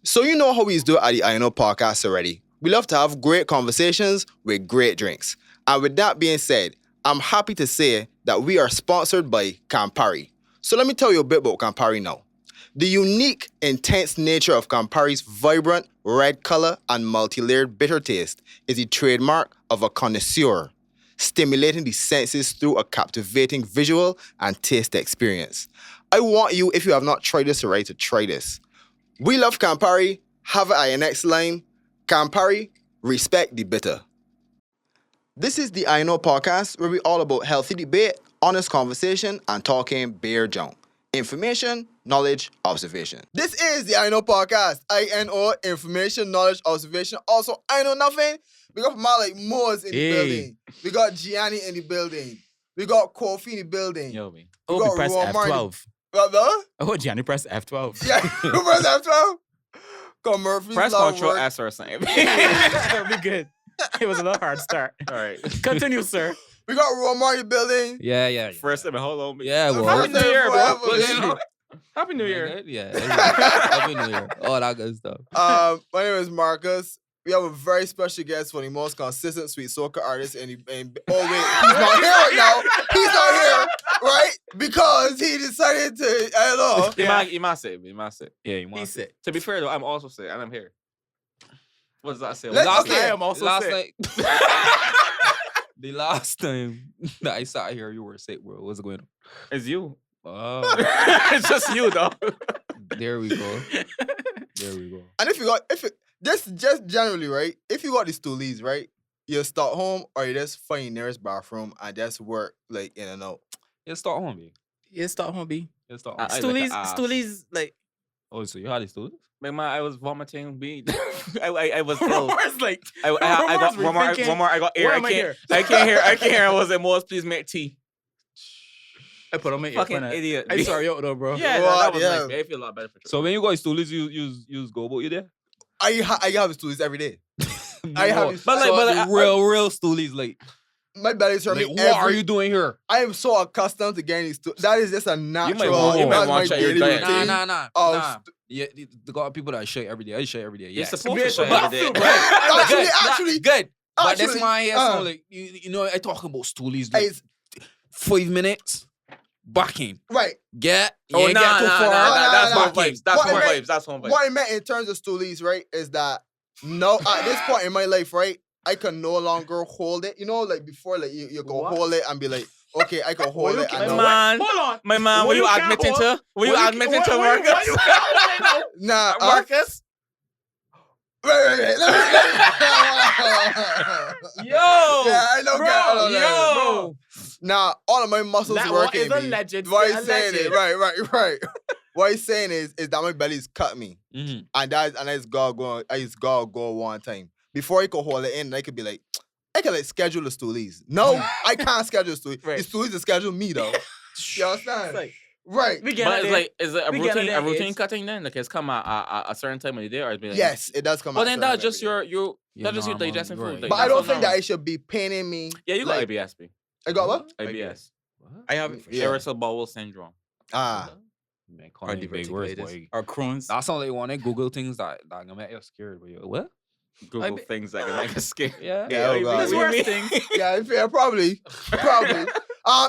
So you know how we do at the INO podcast already. We love to have great conversations with great drinks. And with that being said, I'm happy to say that we are sponsored by Campari. So let me tell you a bit about Campari now. The unique, intense nature of Campari's vibrant red color and multi-layered bitter taste is the trademark of a connoisseur, stimulating the senses through a captivating visual and taste experience. I want you, if you have not tried this already, to try this. We love Campari, have it at your next line. Campari, respect the bitter. This is the I Know podcast, where we all about healthy debate, honest conversation, and talking beer junk. Information, knowledge, observation. This is the I Know podcast. INO, information, knowledge, observation. Also, I know nothing. We got Moz in the building. We got Gianni in the building. We got Kofi in the building. Yo, me. We Oh, got we press Romar. F12. What the? Oh, Gianni press F12. Yeah, who press F12? Got Murphy's Press Law Control work. S or something. That'll be good. It was a little hard start. All right. Continue, sir. We got Romar in the building. Yeah. First time, hold on. Yeah, well. Happy New Year, bro. Forever. Happy New Year. Yeah. Happy New Year. All that good stuff. My name is Marcus. We have a very special guest, one of the most consistent sweet soca artists. Oh wait, he's not here right now. He's not here, right? Because he decided to, I don't know. You might say. Yeah, you want He's sick. To be fair, though, I'm also sick, and I'm here. What does that say? Let's- okay. I am also sick. The last time that I sat here, you were sick, bro. What's going on? It's you. Oh, It's just you, though. there we go. And just generally, right? If you got these stoolies, right? You start home or you just find your nearest bathroom and just work like in and out. Let's start home, B. Yeah, start home, B. Let's start I home. like Stoolies, the ass. stoolies, like, Oh, so you had these stoolies? Man, I was vomiting. I was ill. Romar's like, I got Romar's rethinking, Romar. I got air. where I am I can't. here? I can't hear. I was at Mo's. Please make tea. I put on my Fucking earphone. idiot. I'm sorry, yo, though, bro. Yeah, What? that was Yeah. nice. Man. I feel a lot better for sure. So when you got stoolies, you use go about you there? I have these stoolies every day. I have these. But like- so but the like, real stoolies, like My belly's hurt me. what are you doing here? I am so accustomed to getting these stoolies. That is just a natural. you might that's want my to check your daily diet. routine. Nah. Oh, Yeah, the got people that shake every day. I shake every day. You're Yes. supposed to show But- every day. Actually, good. But that's actually, my ass. So like you know, I talk about stoolies. Like, it's- 5 minutes, back in. right. Get. Oh, You ain't get too far. That's nah, home nah. vibes. That's What home I meant- vibes. That's home vibes. What I meant in terms of stoolies, right, is that at this point in my life, right, I can no longer hold it. You know, like before, like you can What? hold it and be like, okay, I can hold it. My And man, Hold on. my man, What were you you can't admitting hold? to? Were you admitting to What Marcus? you can't hold right nah, Marcus? Right. Yo, Yeah, I know, Bro, God, yo. Nah, all of my muscles That what working. is B. alleged, What still he's saying is alleged. right. What he's saying is that my belly's cut me, Mhm. and I just gotta go one time before he could hold it in. And I could be like, I can like schedule the stoolies. No, I can't schedule the stoolies. Right. The stoolies to schedule me though. You understand? It's like, Right. we get But it. it's like, is it a We get routine? it, A routine it's- cutting then? Like it's come at a certain time of the day, or it's been like, Yes, it does come Well, out. then certain that's just every day. your Your that's just your normal, digestion right. food. Like, But I that's don't not think that normal. it should be paining me. Yeah, you got like- IBS, B. I got what? IBS. I have it for Yeah. sure. Irritable bowel syndrome. Ah. Man, call Or me big words, diverticulitis. boy. Or Crohn's. That sound like one of Google things that gonna make you scared. But you what? Google things that can make us scared. Yeah. Yeah, oh God. That's what worse you thing. Yeah, probably.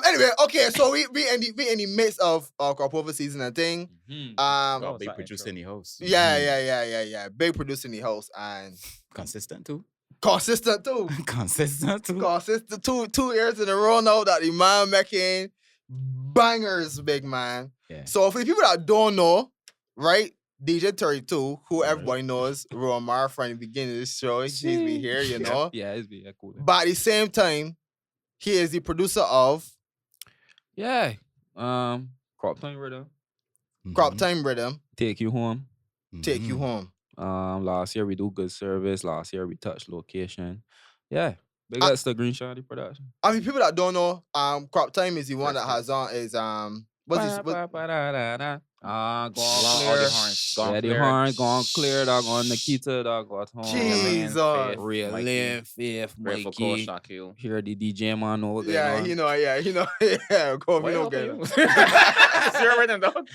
Anyway, okay, so we in the midst of crop season and thing. Mhm. Oh, big sorry, producer in the house. Yeah. Big producer in the house and Consistent too. consistent too. Consistent too. Consistent 2 years in a row now that the man making bangers, big man. Yeah. So for the people that don't know, right? DJ 32, who everybody knows, Romar from the beginning of this show, she's been here, you know. Yeah, it's be cool. But at the same time, he is the producer of Yeah. Crop time rhythm. Crop Time Rhythm, Take you home. Take You Home. Last year we do good service. Last year we touch location. Yeah. Big Ah. ups to Green Shandy production. I mean, people that don't know, Crop Time is the one that has on is what's this? Gone All clear. the horns. Gone Yeah, the clear. horn gone clear. Dog on Nikita. Dog got home. Jesus. Real Mikey. Lynn, Fifth, Grateful Cold, Mikey. Shaquille. Here the DJ man know what going Yeah, on. you know, yeah, go Why you know, helping get you? it. Zero rhythm, dog.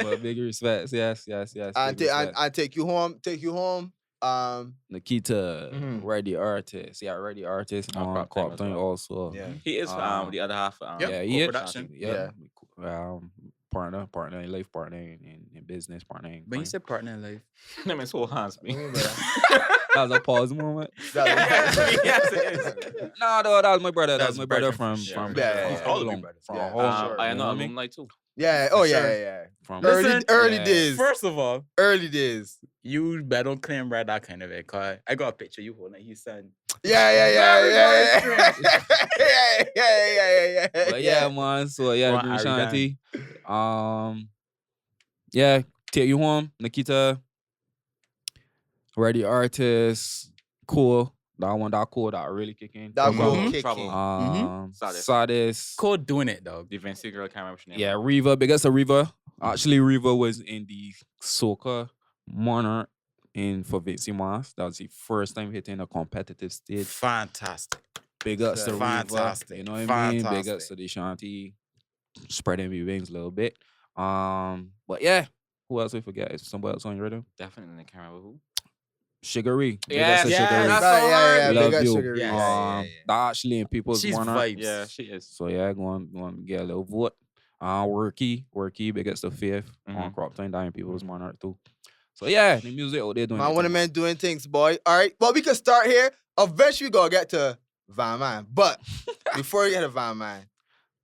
But big respects, yes. And Big respects. I take you home. Nikita, Mhm. Ready Artist. Yeah, Ready Artist On on Crop Time Crop as Time well. also. Yeah. He is the other half. Yeah, he is. co-production. Yeah. Partner in life, partner in business, partner in When you crime. say partner in life, Them is whole hands, me. That was a pause moment. Yes, it is. Nah, though, that was my brother. That That's was my brother brother. from Yeah, yeah, yeah. All of you long, brothers. from Yeah, home. sure. I you know what I mean? alumni too. Yeah. For Oh sure. yeah. From Listen, Early yeah. days. first of all, Early days. you better don't claim right that kind of it. Cause I got a picture you holding. His son. Yeah. Yeah. But yeah, man. So yeah, One Green Aridan. Shanty. Yeah, take you home, Nikita. Ready Artist, cool. That one, that cool, that really kicking. That Trouble. go Mhm. kicking. Trouble. Saddest. Saddest. Code doing it, dog. The Vinci girl, can't remember her name. Yeah, Reva, biggest of Reva. Actually, Reva was in the Soca Monarch for Vinci Mas. That was the first time hitting a competitive stage. Fantastic. Big ups to Reva. Fantastic. You know what I mean? Big ups Fantastic. to the Shanty. Spreading my wings a little bit. But yeah, who else we forget? Is somebody else on your radar? Definitely can't remember who. Sugary. Big Yes, ups to yes, Sugary. that's Right, so yeah, hard. yeah, Love big up you. Sugar Ray. Yes. Yeah. That actually in people's She's Monarch. vibes. Yeah, she is. So yeah, going to get a little vote. Worky, big ups to Fifth on Mhm. Crop Time, dying people's Monarch too. So yeah, the music out there doing Man, it. one of men doing things, boy. All right. Well, we can start here. Eventually, we gonna get to Van Man. But before we get to Van Man,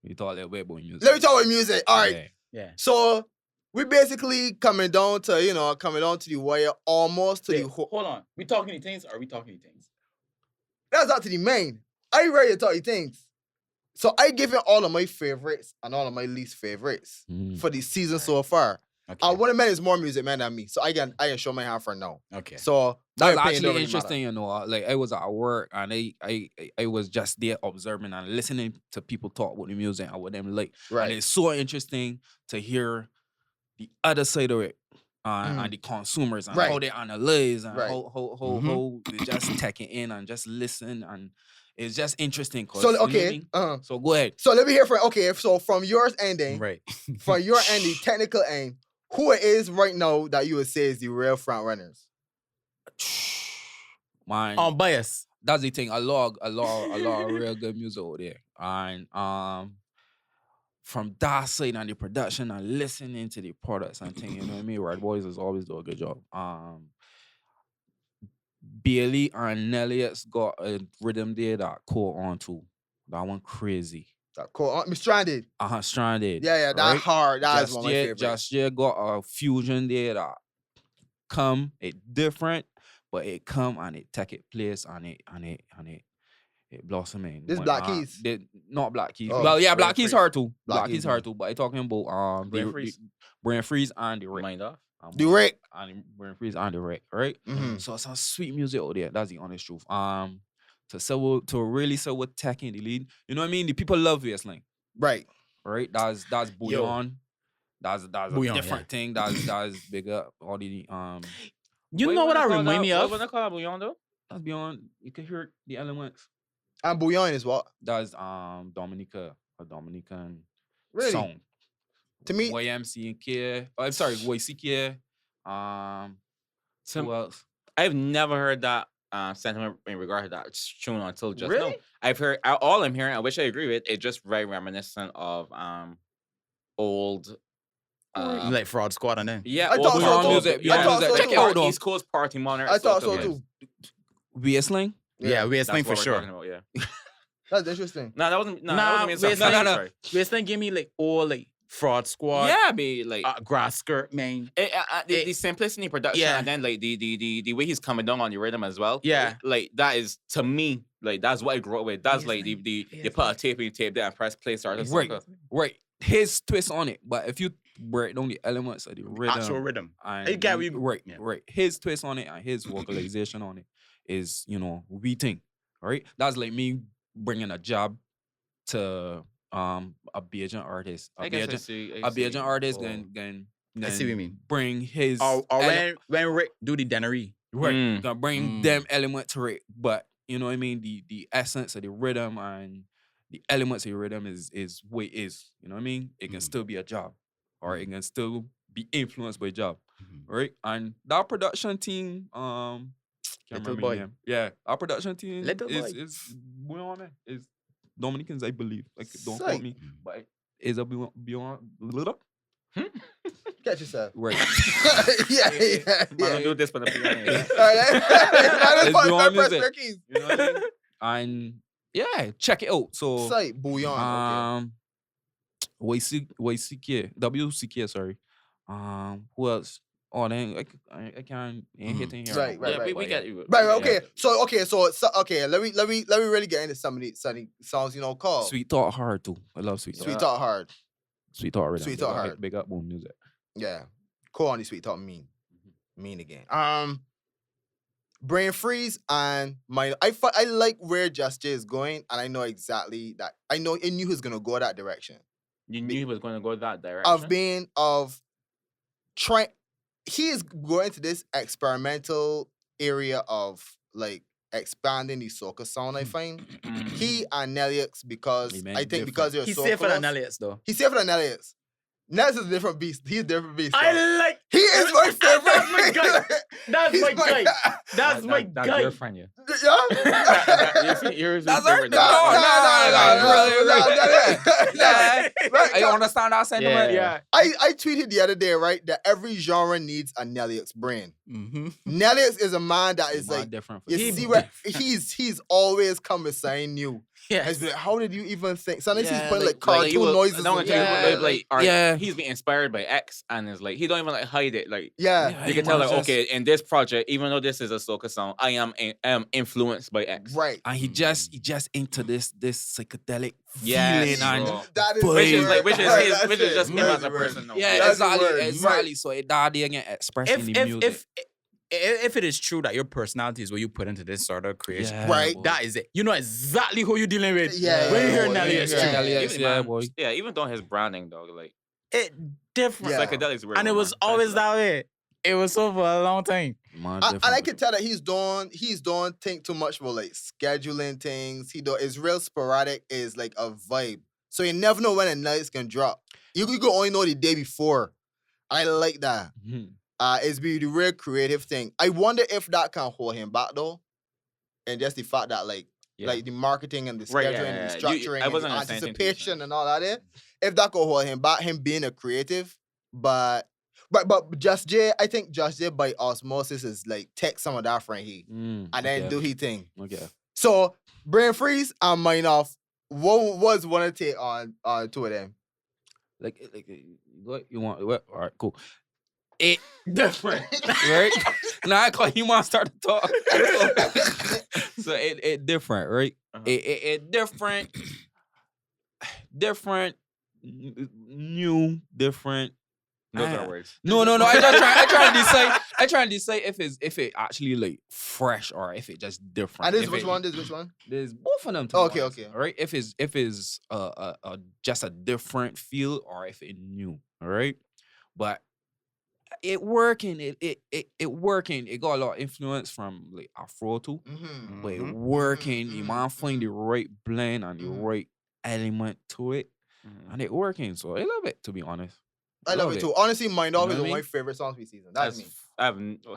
We talk a little bit about music. let me talk about music. All right. Yeah. Yeah. So we basically coming down to the wire almost to Wait, the hold on. We talking the things? Or are we talking the things? That's not to the main. Are you ready to talk the things? So I giving all of my favorites and all of my least favorites Mm. for the season so far. Okay. One of men is more music man than me, so I can show my hand for now. Okay. So That's my opinion don't actually really interesting, you know. Like I was at work and I was just there observing and listening to people talk about the music and what them like. matter. And Right. it's so interesting to hear the other side of it and the consumers and Right. how they analyze and Right. how they just take it in and just listen, and it's just interesting. 'Cause, So you know what I okay. mean? So go ahead. So let me hear so from yours ending, Right. from your end, the technical end, who it is right now that you would say is the real front runners? Man, Bias. that's the thing. A lot of real good music out there. And from that side and the production and listening to the products and things, you know what I mean? Right, Boyz has always do a good job. Bailey and Nelliot's got a rhythm there that caught on to. That one crazy. That cool. I'm stranded. Stranded. Yeah, that's right? hard. That's one of my Just favorites. Just yet got a fusion there that it different, but it come and it take it place and it blossoming. This Black Keys? Not Black Keys. Oh, Well, yeah, Brain Black Keys Freeze. hard too. Black Black Keys, Keys hard too. But I talking about Brain Freeze. Brain Freeze and the Rick. Mind off. The Rick. And Brain Freeze and the Rick, right? Mhm. So some sweet music out there. That's the honest truth. To really say what taking the lead. You know what I mean? The people love wrestling, Right. right? That's bouillon. That's a Bouillon, different thing. That's bigger. All the You know what I remind me of? What they call that bouillon though? that's beyond. You can hear the elements. And Bouillon is what? That's Dominica, a Dominican Really? song. To me, YMC and Kia. I'm sorry, YCK. Who else? I've never heard that sentiment in regard to that tune until just now. Really? I've heard all I'm hearing, which I agree with, it's just very reminiscent of old. Like Fraud Squad and then. Yeah, I old thought so party too. music. I Yeah, thought so check too. it out. Hold on. East Coast Party Monarch. I thought so yeah. too. Wrestling? Yeah, we That's explain for what we're sure. talking about, yeah. That's interesting. No, that wasn't. No, Nah, that wasn't me. wait, Sorry, no. sorry. Wrestling give me like all like Fraud Squad. Yeah, be like Grass Skirt, man. the simplicity in production, Yeah. and then like the way he's coming down on the rhythm as well. Yeah. like that is to me like that's what I grew up with. That's Yes, like man. you Yes, put a man. tape there and press play start. Right. Right. His twist on it. But if you break down the elements of the rhythm. Actual rhythm. And You get what you- right, yeah. right. His twist on it and his vocalization on it is, we think, right? That's like me bringing a job to a Bajan artist. A Bajan artist Oh. can I see what you mean. Bring his Or when Rick do the dennery. right, gonna bring them element to it. But you know what I mean? The essence of the rhythm and the elements of the rhythm is what it is. You know what I mean? It can still be a job, or it can still be influenced by a job, right? And that production team, can't Little remember boy. his name. Yeah, our production team Little boy. is beyond man. Is Dominicans, I believe. Like, don't Sick. quote me, but is a beyond. Catch yourself. Right. yeah. I don't do this for the piano. All right. It's beyond Press music. their keys. You know what I mean? And yeah, check it out. So Sight, bouillon. WCK, WCK, sorry. Who else? Oh, then I can't ain't hitting here. Right, Yeah, right. we get you. Right, okay. So let me really get into some of these songs, called Sweet Talk Hard too. I love Sweet Talk. Sweet Talk Hard. Sweet Talk Rhythm. Sweet Talk Hard. Big up Boom Music. Yeah. Cool on the Sweet Talk mean again. Brain Freeze and I like where Just Jay is going, and I know exactly that. I knew he was gonna go that direction. You knew he was going to go that direction. He is going to this experimental area of like expanding the soca sound. I find he and Nelliux because because they're He's so safer than close. Elliot's though. He's safer than Nelliux. Nelliux is a different beast. He's a different beast. I like. He is my favorite. That's my guy. That's He's my guy. That's my That's guy. your friend, yeah. Yeah. Yours That's is our favorite. no. I No. understand that sentiment. Yeah. I tweeted the other day, right, that every genre needs a Nelliux brain. Nelliux is a man that is like, different. you see where he's always come with something new. Yeah. He's like, how did you even think? Sometimes Yeah, he's putting like Like, cartoon you will- noises. no, and yeah, he's been inspired by X, and it's like he don't even like hide it. Like yeah, you can tell, like, okay, in this project, even though this is a soca song, I am influenced by X. right. And he just into this psychedelic Yes, feeling and bro. That is Which Which is word. like, which Right, is that's which is it. just him That's as a the person. word. No. yeah, That's the exactly, word. exactly. So it that they get expressed in the music. If it is true that your personality is what you put into this sort of creation, Yeah, Right. boy. that is it. You know exactly who you're dealing with. Yeah, when you hear boy, Nellius, yeah. Nellius, Even, yeah, man, boy. yeah, even though his branding, dog, like it different. Yeah. psychedelics were, And it was always that way. It was so for a long time. Man, And I different. can tell that he's don't think too much about like scheduling things. It's real sporadic, is like a vibe. So you never know when a Nellius can drop. You can only know the day before. I like that. Mhm. It's be the real creative thing. I wonder if that can hold him back though. And just the fact that like the marketing and the scheduling Right, and the yeah. structuring I and wasn't the gonna say anything to you, anticipation son. and all that if that could hold him back, him being a creative, but Just Jay, I think Just Jay by osmosis is like take some of that from he and then do his thing. Okay. So Brain Freeze and Mind Off, what was one to take on two of them? Like what you want? What? All right, cool. It different, right? Now I call you want to start to talk. So it different, right? It different, new, different. those are words. No. I trying to decide if it actually like fresh or if it just different. And this If which it- one? This which one? There's both of them. To Okay, be honest, okay. All right. If it's just a different feel or if it new. All right. But it working. It working. It got a lot of influence from like Afro too. Mm-hmm. But it working. You might find the right blend and the right element to it, and it working. So I love it, to be honest. I love it too. Honestly, Mind Off know is what I one of my mean? favorite songs this season. That's me.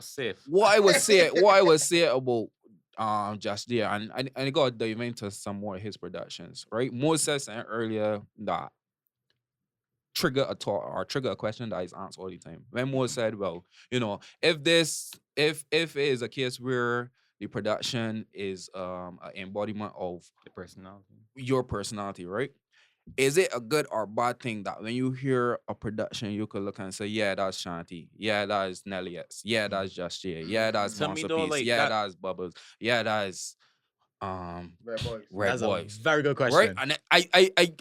Safe. What I would say about Just there, and I gotta dive into some more of his productions, right? Moses said earlier that trigger a thought or trigger a question that is answered all the time. When Moses said, well, if it is a case where the production is an embodiment of The personality. your personality, right? Is it a good or bad thing that when you hear a production, you could look and say, yeah, that's Shanti. Yeah, that is Nellius. Yeah, that's Just Jay. Yeah, that's To me, though, Masterpiece. like, yeah, that- that's Bubbles. Yeah, that's Red Boys. Red That's Boys. a very good question. Right? And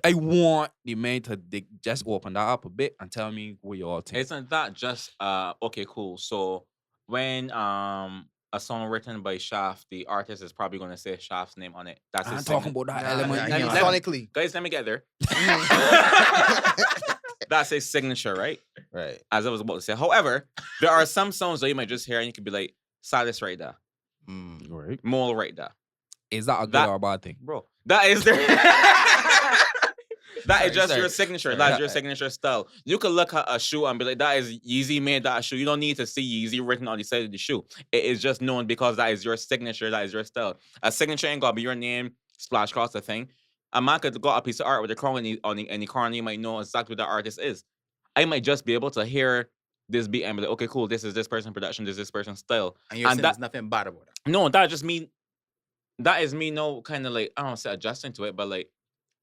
I want the man to just open that up a bit and tell me what you all think. Isn't that just okay, cool. So when a song written by Shaft, the artist is probably gonna say Shaft's name on it. That's I'm his talking signature. about that Nah, element. nah, yeah. sonically. Guys, let me get there. That's a signature, right? Right. As I was about to say. However, there are some songs that you might just hear and you could be like, Silas right there. Right. Mole right there. Is that a good That- or a bad thing? Bro, that is their... That is just sorry. your signature. Sorry. That's your signature style. You could look at a shoe and be like, that is Yeezy made that shoe. You don't need to see Yeezy written on the side of the shoe. It is just known because that is your signature. That is your style. A signature ain't got to be your name, splash across the thing. A man could got a piece of art with a crown on the corner. You might know exactly what the artist is. I might just be able to hear this beat and be like, okay, cool. This is this person's production. This is this person's style. And you're And saying that- there's nothing bad about that. No, that just mean that is me no kind of like I don't say adjusting to it, but like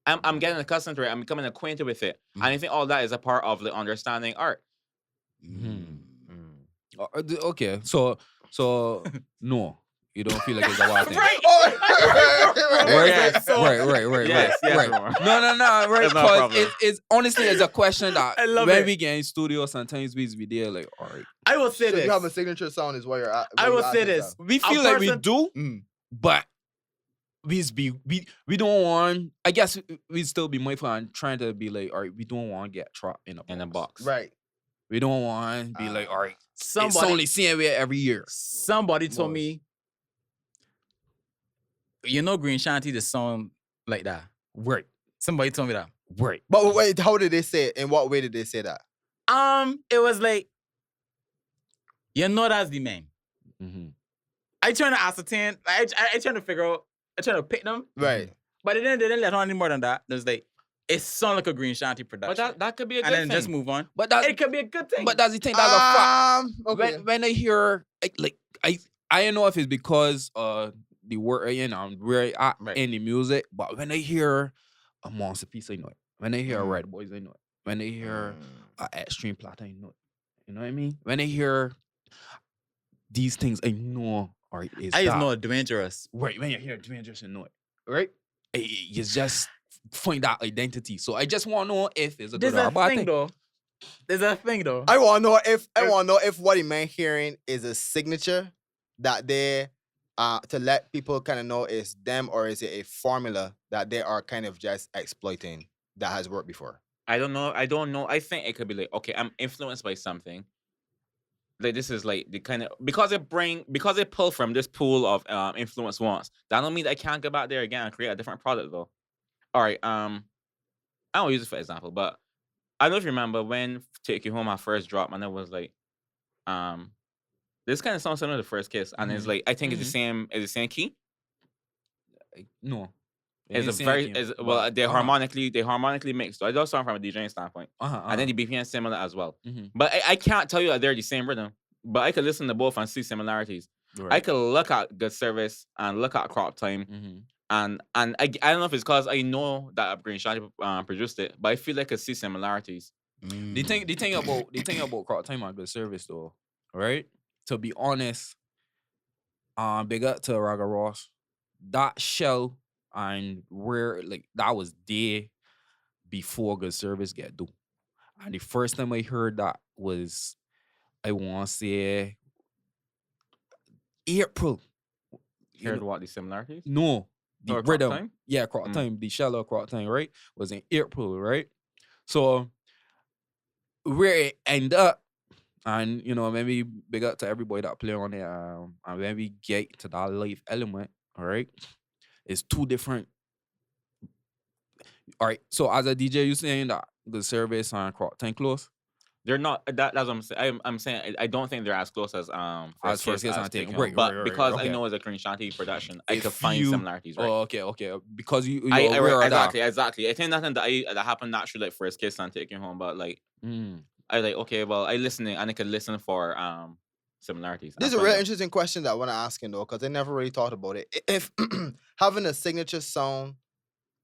I'm getting accustomed to it. I'm becoming acquainted with it. And I think all that is a part of like understanding art. Okay, so no, you don't feel like it's a bad thing. Right. Right, Yes. right. Yes, right. Romar. No, right. That's not a Because problem. it's honestly it's a question that I love when it. we get in studio, sometimes we be there like, all right, I will say So this. you have a signature sound is what you're at. I will say this. we A feel like we person- do, Mm. but we don't want. I guess we still be mindful and trying to be like, all right, we don't want to get trapped in a box. Right. We don't want to be like, all right, it's Somebody, only seeing we every year. somebody told Boyz. me, you know, Green Shanty, the song like that. Right, Somebody told me that. right. But wait, how did they say it? In what way did they say that? It was like, you know, that's the man. Mm-hmm. I trying to ascertain. I trying to figure out. I trying to pick them, Right. but they didn't let on any more than that. There's like, it sound like a Green Shanty But production. that could be a good and then thing. just move on. But that, It could be a good thing. but that's the thing. That's a fact. Okay. When I hear I don't know if it's because the word where I at Right. in the music, but when I hear a Monster Piece, I know it. When I hear Mm. Red Boys, I know it. When I hear Extreme Plot, I know it. You know what I mean? When I hear these things, I know or is I just that. know it's dangerous. Right, when you hear Dwayne just know it. Right? You just find that identity. So I just want to know if it's a There's good or a a bad thing thing. though. There's a thing though. I want to know if what he meant hearing is a signature that they to let people kind of know it's them, or is it a formula that they are kind of just exploiting that has worked before? I don't know. I think it could be like, okay, I'm influenced by something. Like this is like the kind of because it pull from this pool of influence once. That don't mean that I can't go back there again and create a different product though. All right, I don't use it for example, but I don't know if you remember when Take You Home I first dropped, and it was like, this kind of sounds similar to First Kiss, and it's like I think it's the same key. No. It's a very they harmonically mixed. So I don't sound from a DJing standpoint, and then the BPM similar as well. Mhm. But I can't tell you that they're the same rhythm. But I could listen to both and see similarities. I Right. could look at Good Service and look at Crop Time, Mhm. and I don't know if it's because I know that Green Shanty produced it, but I feel like I see similarities. The thing about Crop Time and Good Service though, right? To be honest, big up to Raga Ross. That show and where like that was there before Good Service get do. And the first time I heard that was I want to say April. You Heard know- what the similarities? No, the Or Crop rhythm. Time? Yeah, Crop Mm. Time, the shallow Crop Time, right? Was in April, right? So where it end up, and maybe big up to everybody that play on it, and when we get to that live element, all right, it's two different. All right, so as a DJ, you saying that Good Service and Crop Time close? They're not. That's what I'm saying. I'm saying I don't think they're as close as First Kiss and as Take Take Home. Home. But Right, because okay. I know it's a Green Shanty production, I If could find you- similarities. Right? Oh, okay, because you I aware of that. exactly. I think nothing that happened naturally like First Kiss and Taking Home, but like Mm. I like okay, well I listening and I could listen for similarities. This is and a real find out. interesting question that I want to ask him though, because I never really thought about it. If having a signature sound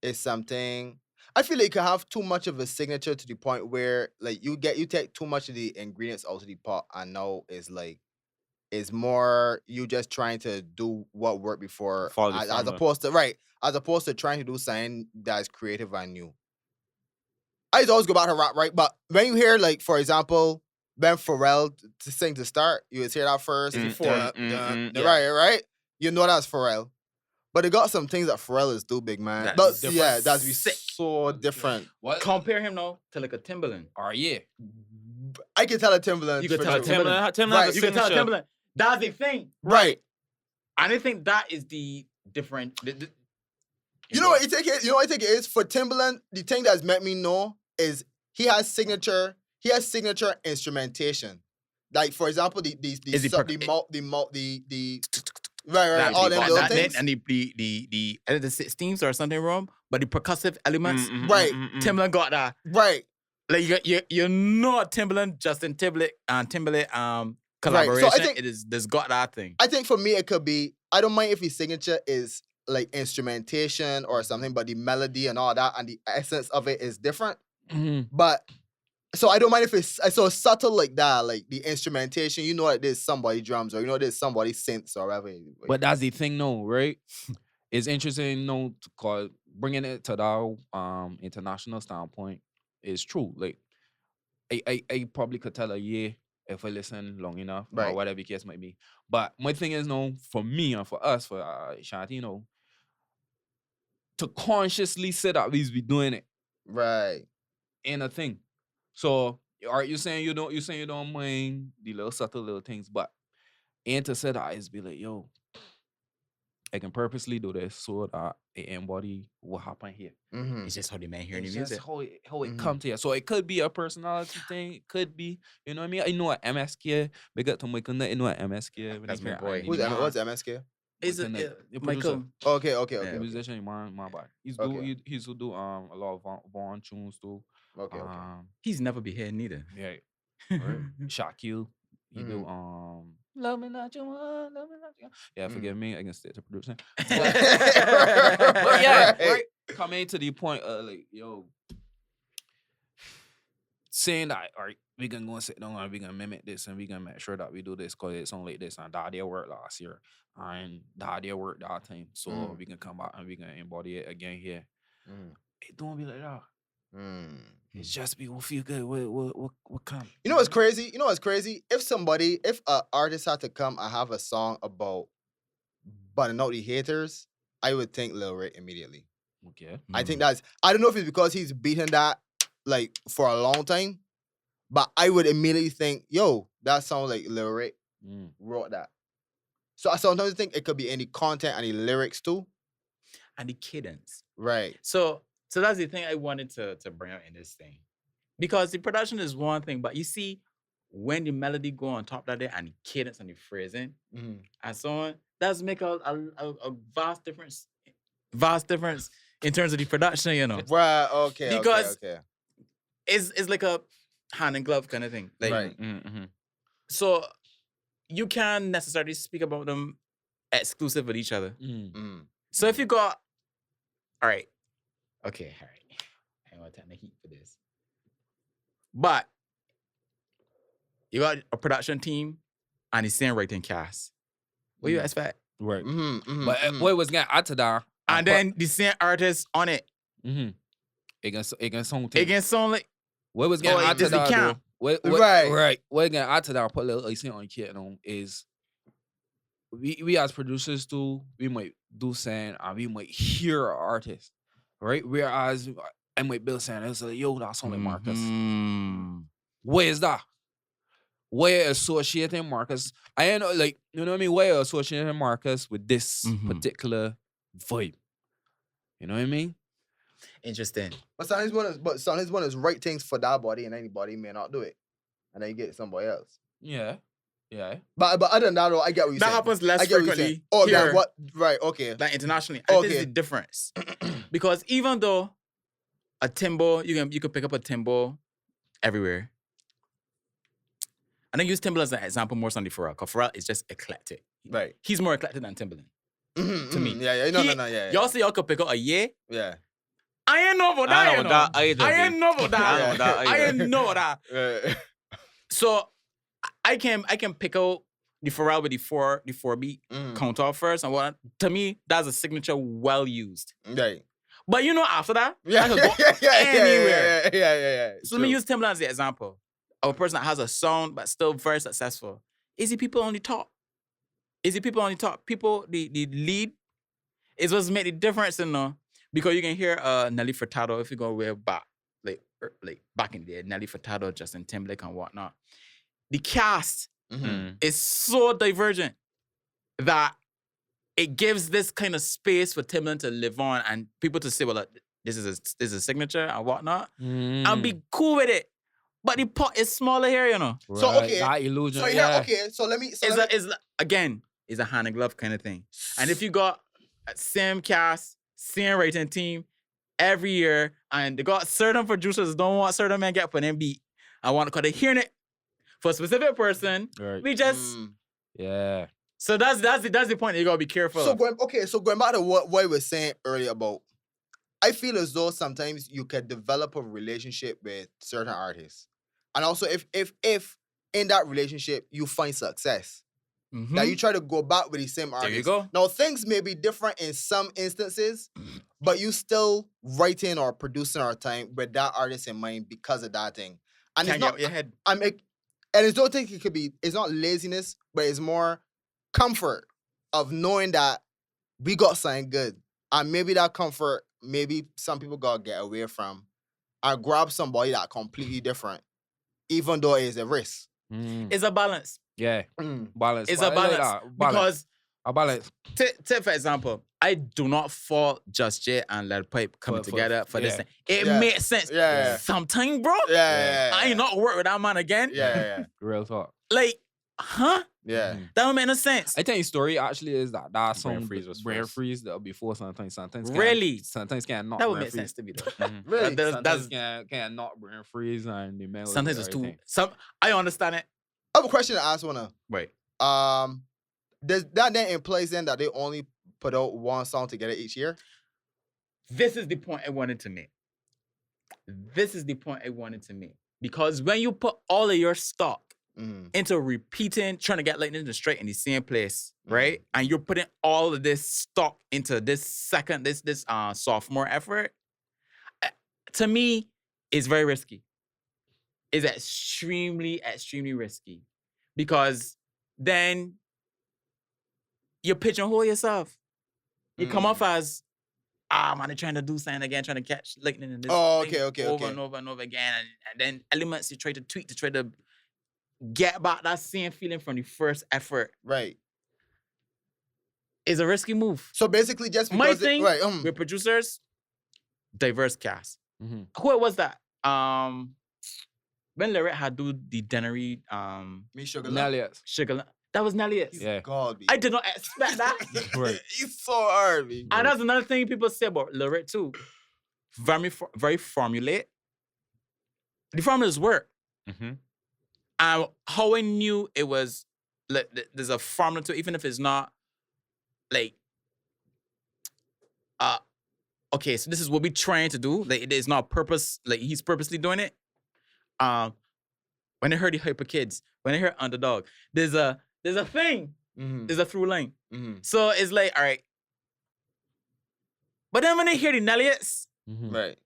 is something, I feel like you can have too much of a signature to the point where like you take too much of the ingredients out of the pot, and now it's more you just trying to do what worked before, Follow the as formula. opposed to trying to do something that's creative and new. I used to always go back to rap, right? But when you hear, like, for example, Ben Pharrell to sing to start, you would hear that first. Mm, Before, mm, mm, mm, yeah. right? You know that's Pharrell. But it got some things that Pharrell do, big man. That's That's different. yeah, that's be Sick. so different. What? Compare him now to like a Timberland. Yeah. I can tell a Timberland. You could for tell a sure. Timberland. Timberland Right, has a You can tell a signature. Timberland. That's the thing. Right. And I think that is the different. You know what I think it? You know what I think it is for Timberland. The thing that's met me know is he has signature. He has signature instrumentation. Like for example, the Is he sub, per- the right all them little that things. and the I think the 16s or something wrong, but the percussive elements. Right. Timberland got that. Right. Like you're not Timberland, Justin Timberlake Right. collaboration. So I think- it is there's got that thing. I think for me it could be. I don't mind if his signature is like instrumentation or something, but the melody and all that and the essence of it is different. But so I don't mind if it's so subtle like that, like the instrumentation. You know that there's somebody drums or you know there's somebody synths or whatever. But that's the thing, no, right? It's interesting, no, because bringing it to that international standpoint is true. Like, I probably could tell a year if I listen long enough or Right. whatever the case might be. But my thing is, no, for me and for us, for Shanti, you know, to consciously say that we be doing it Right. ain't a thing. So, are you saying you don't mind the little subtle little things, but ain't to say that is be like, yo, I can purposely do this so that it embody what happened here. Mm-hmm. It's just how the man hearing the It's music. just how it Mhm. come to you. So it could be a personality thing. It could be, you know what I mean? I know a MSK. Big up to Michael. I know a MSK. when That's he my hear boy. Andy Who's Man. what's MSK? Is Michael, it the Michael? Okay. Yeah. Musician, my bad. He's Okay. he's who do a lot of Vaughn tunes too. Okay. He's never be here neither. Yeah. Shaquille. He do Love Me Not You Want, Love Me Not You Want. Yeah, forgive me, I can stay to producing. But yeah, right. Coming to the point of like, yo, saying that, all right, we can go and sit down and we can mimic this and we can make sure that we do this because it's only like this and that did work last year and that did work that time. So we can come back and we can embody it again here. It don't be like that. It's just people feel good. What come? You know what's crazy? If an artist had to come and have a song about burning out the haters, I would think Lil Rick immediately. Okay. I think I don't know if it's because he's beaten that like for a long time, but I would immediately think, yo, that sounds like Lil Rick wrote that. So I sometimes think it could be any content, any lyrics too. and the cadence. Right. So that's the thing I wanted to bring out in this thing. Because the production is one thing, but you see, when the melody go on top of that and the cadence and the phrasing and so on, that's make a vast difference. Vast difference in terms of the production, you know. Right. Okay. Because okay. it's like a hand and glove kind of thing. Like, Right. So you can't necessarily speak about them exclusive with each other. So if you got, all right, I don't want to take the heat for this. But you got a production team and the same writing cast. What do you expect? Right. But what was gonna add to that? And then the same artist on it. It can sound It can sound like, what was gonna add to does it that? count? Though, Right. Right. What gonna add to that? Put a little icing on the cake. Is we as producers too, we might do saying and we might hear an artist, right? Whereas I might build saying it's like, yo, that sound like Marcus. Where is that? Where associating Marcus? I ain't know, like, you know what I mean? Where associating Marcus with this particular vibe? You know what I mean? Interesting. But sometimes one is right things for that body and anybody may not do it. And then you get somebody else. Yeah. But other than that, though, I get what you're That saying. happens less I get what you're saying. frequently Oh, here man, what? Right, okay. than internationally. I think Okay. it's the difference. Because even though a timbo, you can pick up a timbo everywhere. And I use Timbaland as an example more so than Pharrell, because Pharrell is just eclectic. Right. He's more eclectic than Timbaland. To me. Yeah. No, yeah. Y'all say y'all could pick up a yeah. Yeah. I ain't know about that. I know that either. I ain't know about that. I know that I either. ain't know that. So I can pick out the Pharrell with the four beat count off first, and what to me that's a signature well used. Right. But you know after that, Yeah. I could go anywhere. Yeah. So let me use Timbaland as the example of a person that has a sound but still very successful. Is the people on the top? People, the lead It was made the difference, you know, because you can hear Nelly Furtado if you go way back, like back in the day, Nelly Furtado, Justin Timberlake, and whatnot. The cast is so divergent that it gives this kind of space for Timbaland to live on and people to say, well, like, this is a signature and whatnot, and be cool with it. But the pot is smaller here, you know. Right. So okay, that illusion. so yeah. okay, so let me. Again, it's a hand and glove kind of thing. And if you got same cast, same rating team every year, and they got certain producers don't want certain men get for them beat, I want to call it hearing it for a specific person. Right. We just Yeah. so that's the point. You gotta be careful. So going back to what I was saying earlier about, I feel as though sometimes you can develop a relationship with certain artists, and also if in that relationship you find success, that you try to go back with the same artist. There you go. Now things may be different in some instances, but you still writing or producing our time with that artist in mind because of that thing. And Can't it's get not out your head. and it's don't think it could be. It's not laziness, but it's more comfort of knowing that we got something good, and maybe that comfort, maybe some people gotta get away from, and grab somebody that completely different, even though it is a risk. It's a balance. Yeah. Balance. It's a balance. Because a balance. take for example, I do not fault Just J and Lil Pipe coming together for this thing. It makes sense. Yeah. Sometimes, bro. I ain't not work with that man again. Yeah. Real talk. Like, huh? Yeah. That don't make no sense. I think the story actually is that song Brain Freeze was Brain first. Freeze that before sometimes Really? sometimes can not That would brain make freeze. sense to me though. Really? That's can not brain freeze and the melody. sometimes it's too. I understand it. I have a question to ask Wanna. Wait. Does that then implies then that they only put out one song together each year? This is the point I wanted to make. Because when you put all of your stock into repeating, trying to get lightning to straight in the same place, right? And you're putting all of this stock into this sophomore effort, to me, it's very risky. It's extremely, extremely risky. Because then you pigeonhole yourself. You come off as, man, they're trying to do something again, trying to catch lightning in this thing over and over and over again. And then elements you try to tweak to try to get back that same feeling from the first effort. Right. It's a risky move. So basically just because My thing with producers, diverse cast. Who was that? When Lyric had do the Dennery, me Sugar Sugar, that was Nellius. Yeah. God, I did not expect that. Right. He's so hard, me. And that's another thing people say about Lyric too. Very formulaic. The formulas work. And how I knew it was, like, there's a formula to it, even if it's not, like, okay, so this is what we're trying to do. Like, it is not purpose, like, he's purposely doing it. When I heard the Hyper Kids, when I heard Underdog, there's a thing. There's a through line. So it's like, all right. But then when I hear the Nelliets, Right.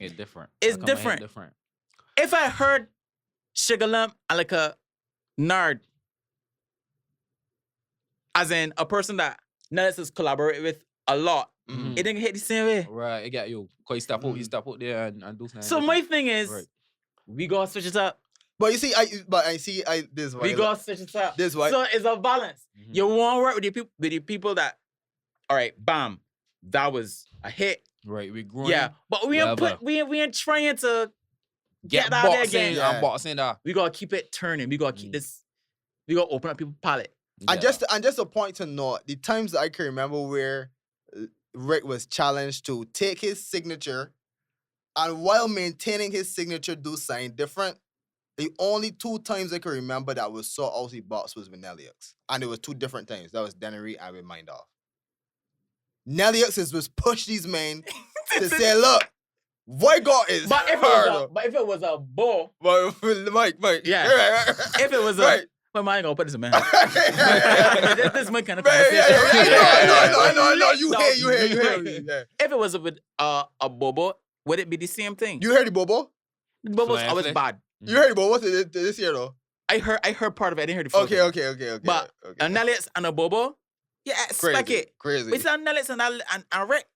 It's different. It's Like, I'm different. different. If I heard Sugar Lump and like a nerd, as in a person that Nelliets has collaborated with a lot, it didn't hit the same way. Right. It got you. Cause you step out there and do something. So my thing is, Right. we gotta switch it up. But you see, this is why. We gotta switch it up. This why. So it's a balance. You want to work with the people that, all right, bam, that was a hit. Right. We growing. Yeah, but we ain't trying to get out there again. Yeah. Boxing that. We gotta keep it turning. We gotta keep this. We gotta open up people's palate. And just a point to note, the times that I can remember where Rick was challenged to take his signature and while maintaining his signature do something different. The only 2 times I can remember that was so out the box was with Nelliux. And it was 2 different times. That was Dennery and with Mind Off. Nelliux was push these men to say, look, White God is But if it was a bull, Mike. yeah. If it was a, Right. well, man, I ain't gonna put this in man. Yeah. This is my kind of Right, conversation. No, you hear me. Yeah. If it was with a bobo, would it be the same thing? You heard the Bobo? The bobo's Flash, always flash. bad. You heard the Bobo? What's it this year though? I heard part of it. I didn't hear the full thing. Okay. But a Nellius and a bobo, You expect Crazy. it. Crazy. We sound Nellis and Rick.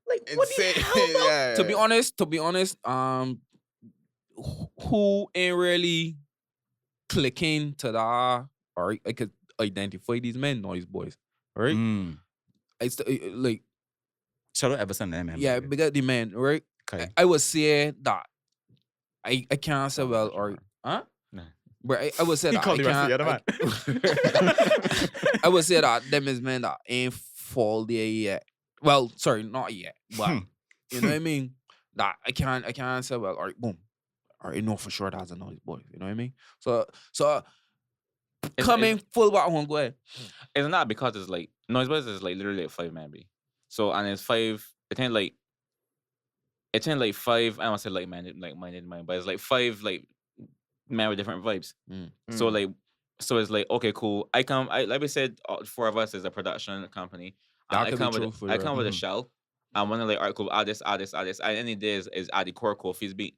Like, what the Insane. hell, bro? Yeah. To be honest, who ain't really clicking to that, or I could identify these men, noise boys, right? Mm. It's like, Shout out Everson, man. yeah, bigger the men, right? Okay. I would say that I can't say well, or huh? No. But I would say He that called I the rest of can't. the other man. I would say that them is men that ain't fall there yet. Well, sorry, not yet, but you know what I mean. That I can't say well, or boom, or I know for sure that's a noise boy. You know what I mean. So coming full back home, go ahead. It's not because it's like Noise Boys is like literally like 5-man B. So and it's 5. It ain't like 5. I don't want to say like minded mind, but it's like 5 like men with different vibes. So like, so it's like okay, cool. I like we said, 4 of us is a production company. That I could be come true with for I real. come with a shell. I want to like alright, cool. Add this. And any day is add the core Kofi's beat.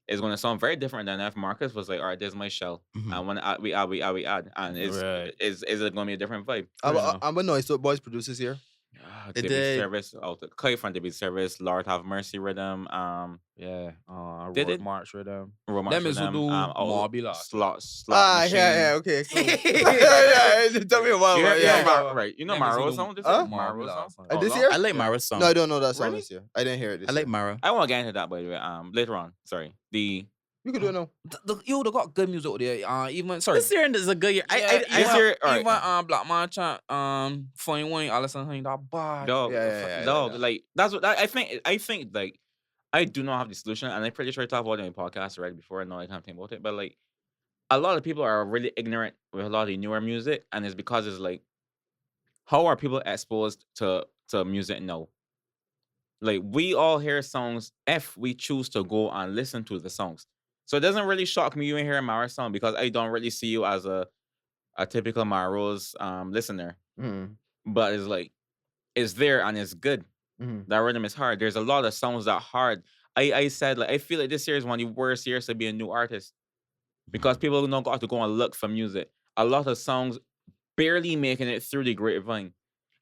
It's gonna sound very different than if Marcus was like, all right, there's my shell. I want to add, we add, and is it gonna be a different vibe? I'm with Noise Boys producers here. Debut service, Clay from Debut Service, Lord Have Mercy Rhythm, Yeah, Did Road it? March Rhythm. Romar Them is who do Mobby slot machine. Okay. Cool. yeah. Tell me about You it. know right. You know Them is who Maro do song? This Huh? is Maro Mobby song? This no? year? I like Mara's song. No, I don't know that song Really? this year. I didn't hear it this I like year. Mara. I want to get into that by the way. Later on. Sorry. You can do it now. They got good music out there. Even sorry. This year is a good year. this even, year, alright. even Black Man Chant, Funny Wayne, Allison Honey, that bad. Dog, Yeah, dog, yeah. like that's what I think. I think like I do not have the solution, and I'm pretty sure I talked about it in my podcast already before. I know I can't think about it, but like a lot of people are really ignorant with a lot of the newer music, and it's because it's like, how are people exposed to music now? Like we all hear songs if we choose to go and listen to the songs. So it doesn't really shock me you ain't hearing Mara's song because I don't really see you as a typical Maro's listener. But it's like it's there and it's good. That rhythm is hard. There's a lot of songs that hard. I said like I feel like this year is one of the worst years to be a new artist because people don't got to go and look for music. A lot of songs barely making it through the grapevine,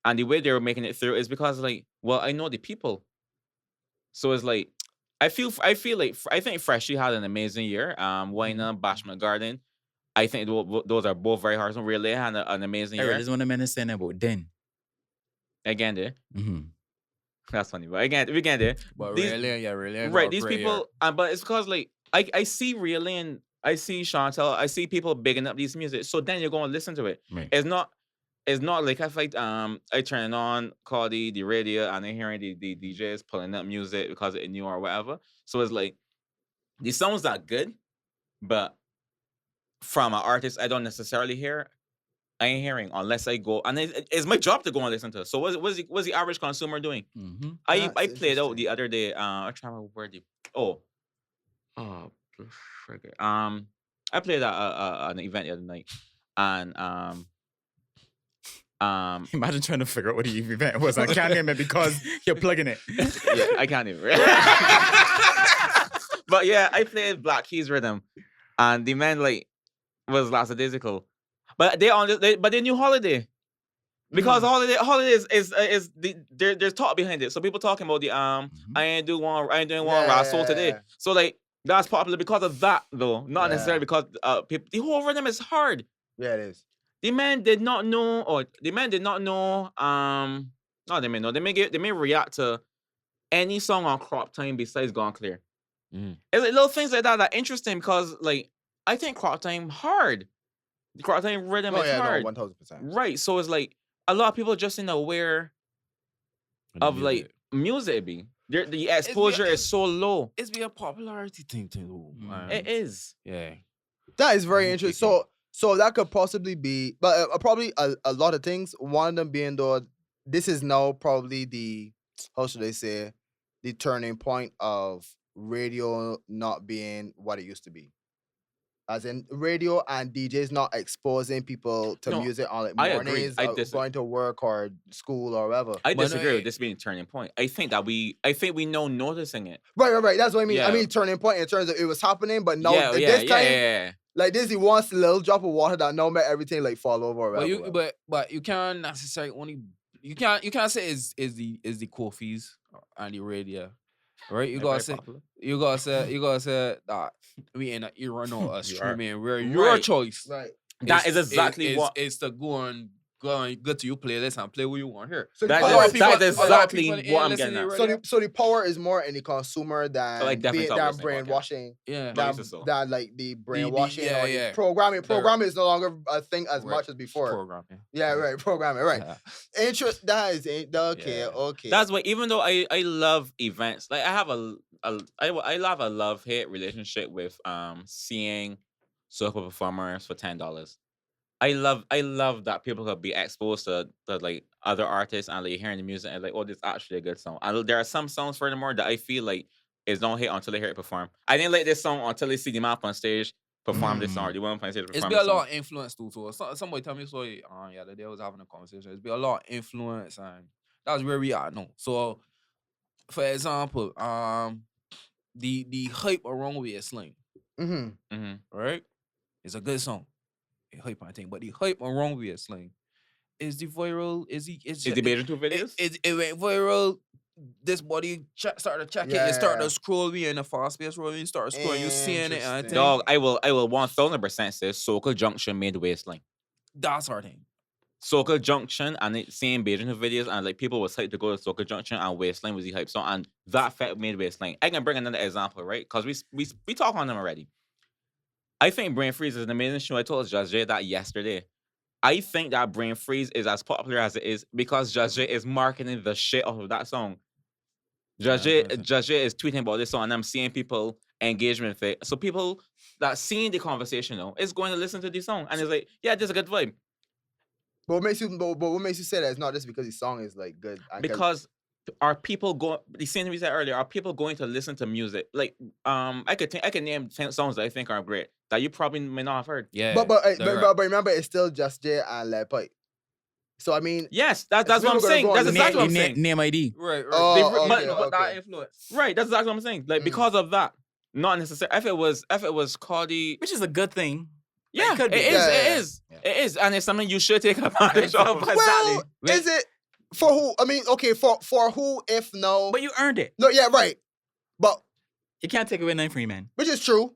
and the way they were making it through is because like, well, I know the people, so it's like I think Freshie had an amazing year. Wayna, Bashment Garden, I think those are both very hard. So really had an amazing year. This is one of the men saying about Den. Again, there. That's funny, but again, we get there. But These- really, Right, these people, but it's because like I see Realin, I see Chantel, I see people bigging up these music. So then you're going to listen to it. Right. It's not like I turn it on, call the radio, and I'm hearing the DJs pulling up music because it's new or whatever. So it's like the songs are good, but from an artist I don't necessarily hear. I ain't hearing unless I go, and it's my job to go and listen to. So what's the average consumer doing? I That's played out interesting. the other day. I try to where the friggin'. I played at an event the other night, and Imagine trying to figure out what the event was. I can't name it because you're plugging it. yeah, I can't even. But yeah, I played Black Keys Rhythm, and the man like was lackadaisical. But they knew Holiday. Because holidays is there's talk behind it. So people talking about the I ain't doing one Rasul today. Yeah. So like that's popular because of that though, not necessarily because people, the whole rhythm is hard. Yeah, it is. The man did not know, or the man did not know. No, they may know. They may react to any song on Crop Time besides Gone Clear. It's like little things like that that interesting because like I think Crop Time hard. The Crop Time rhythm is hard. 1000%. Right. So it's like a lot of people just ain't aware of like music be. The exposure is so low. It's be a popularity thing too, man. It is. Yeah. That is very Mhm. interesting. So that could possibly be, but probably a lot of things. One of them being though, this is now probably the, how should I say, the turning point of radio not being what it used to be. As in radio and DJs not exposing people to No, music on like I agree. mornings, I or going to work or school or whatever. I But no, disagree with this being a turning point. I think we know noticing it. Right. That's what I mean. I Yeah. mean turning point in terms of it was happening, but now yeah, this time yeah. Like this, he wants a little drop of water that now make everything like fall over. Or But whatever. but you can't necessarily only you can't say is the coffees and the radio, right? You They're gotta very say popular. you gotta say that we in an era now of streaming where your Right. choice Right. That is exactly what. is to go to your playlist and play what you want here. So That the is- power, that is a lot of exactly people ain't what I'm listening getting to at. radio. so the power is more in the consumer than like, definitely than thought we were saying brainwashing. Yeah. No, That, it's so. that like the brainwashing yeah, or the yeah. programming. The- Programming is no longer a thing as Right. much as before. Programming. Yeah, right. Programming, right. Yeah. Interest. That is okay. Yeah. Okay. That's why, even though I love events, like I have I love a love-hate relationship with seeing soca performers for $10. I love that people could be exposed to like other artists and like hearing the music and like, oh, this is actually a good song. And there are some songs furthermore that I feel like is don't hit until they hear it perform. I didn't like this song until they see the map on stage perform this song or the woman on stage perform It's this been a song. lot of influence too. So somebody tell me so. Yeah, the day I was having a conversation. It's been a lot of influence, and that's where we are now. So, for example, the hype around with a sling, Mm-hmm. Mm-hmm. right? It's a good song, a hype and thing. But the hype around with a sling is the viral. Is Is the Beijing 2 videos? it went viral. This body started checking. Yeah, You start yeah. to scroll. We in a fast pace roll. You start scrolling. You seeing it. And I Interesting. think Dog, I will 1000% say Soca Junction made the waistline. that's our thing. Soca Junction and it seeing Beijing videos and like people was hyped to go to Soca Junction and Waistline was the hype song and that fact made Waistline. I can bring another example, right? Because we talk on them already. I think Brain Freeze is an amazing show. I told Judge J that yesterday. I think that Brain Freeze is as popular as it is because Judge J is marketing the shit out of that song. Judge J is tweeting about this song and I'm seeing people engagement with it. So people that seeing the conversation now is going to listen to the song and it's like, yeah, this is a good vibe. But what makes you say that it's not just because the song is like good? Because are people going? The same thing we said earlier. Are people going to listen to music? Like, I could name 10 songs that I think are great that you probably may not have heard. Yeah. but remember, it's still Just Jay and Led Pipe. So I mean, Yes, that's people what I'm gonna saying. go on That's the exactly what I'm Name, saying. name ID. Right. Oh, They- okay, But that okay. influence. Right, that's exactly what I'm saying. Like because of that, not necessarily. If it was Cardi, Which is a good thing. yeah, could be. it is. Yeah, It yeah. is. It is, and it's something you should take advantage of. well, is it for who? I mean, okay, for who? If no, But you earned it. no, yeah, right. But You can't take away nothing from you, man. which is true.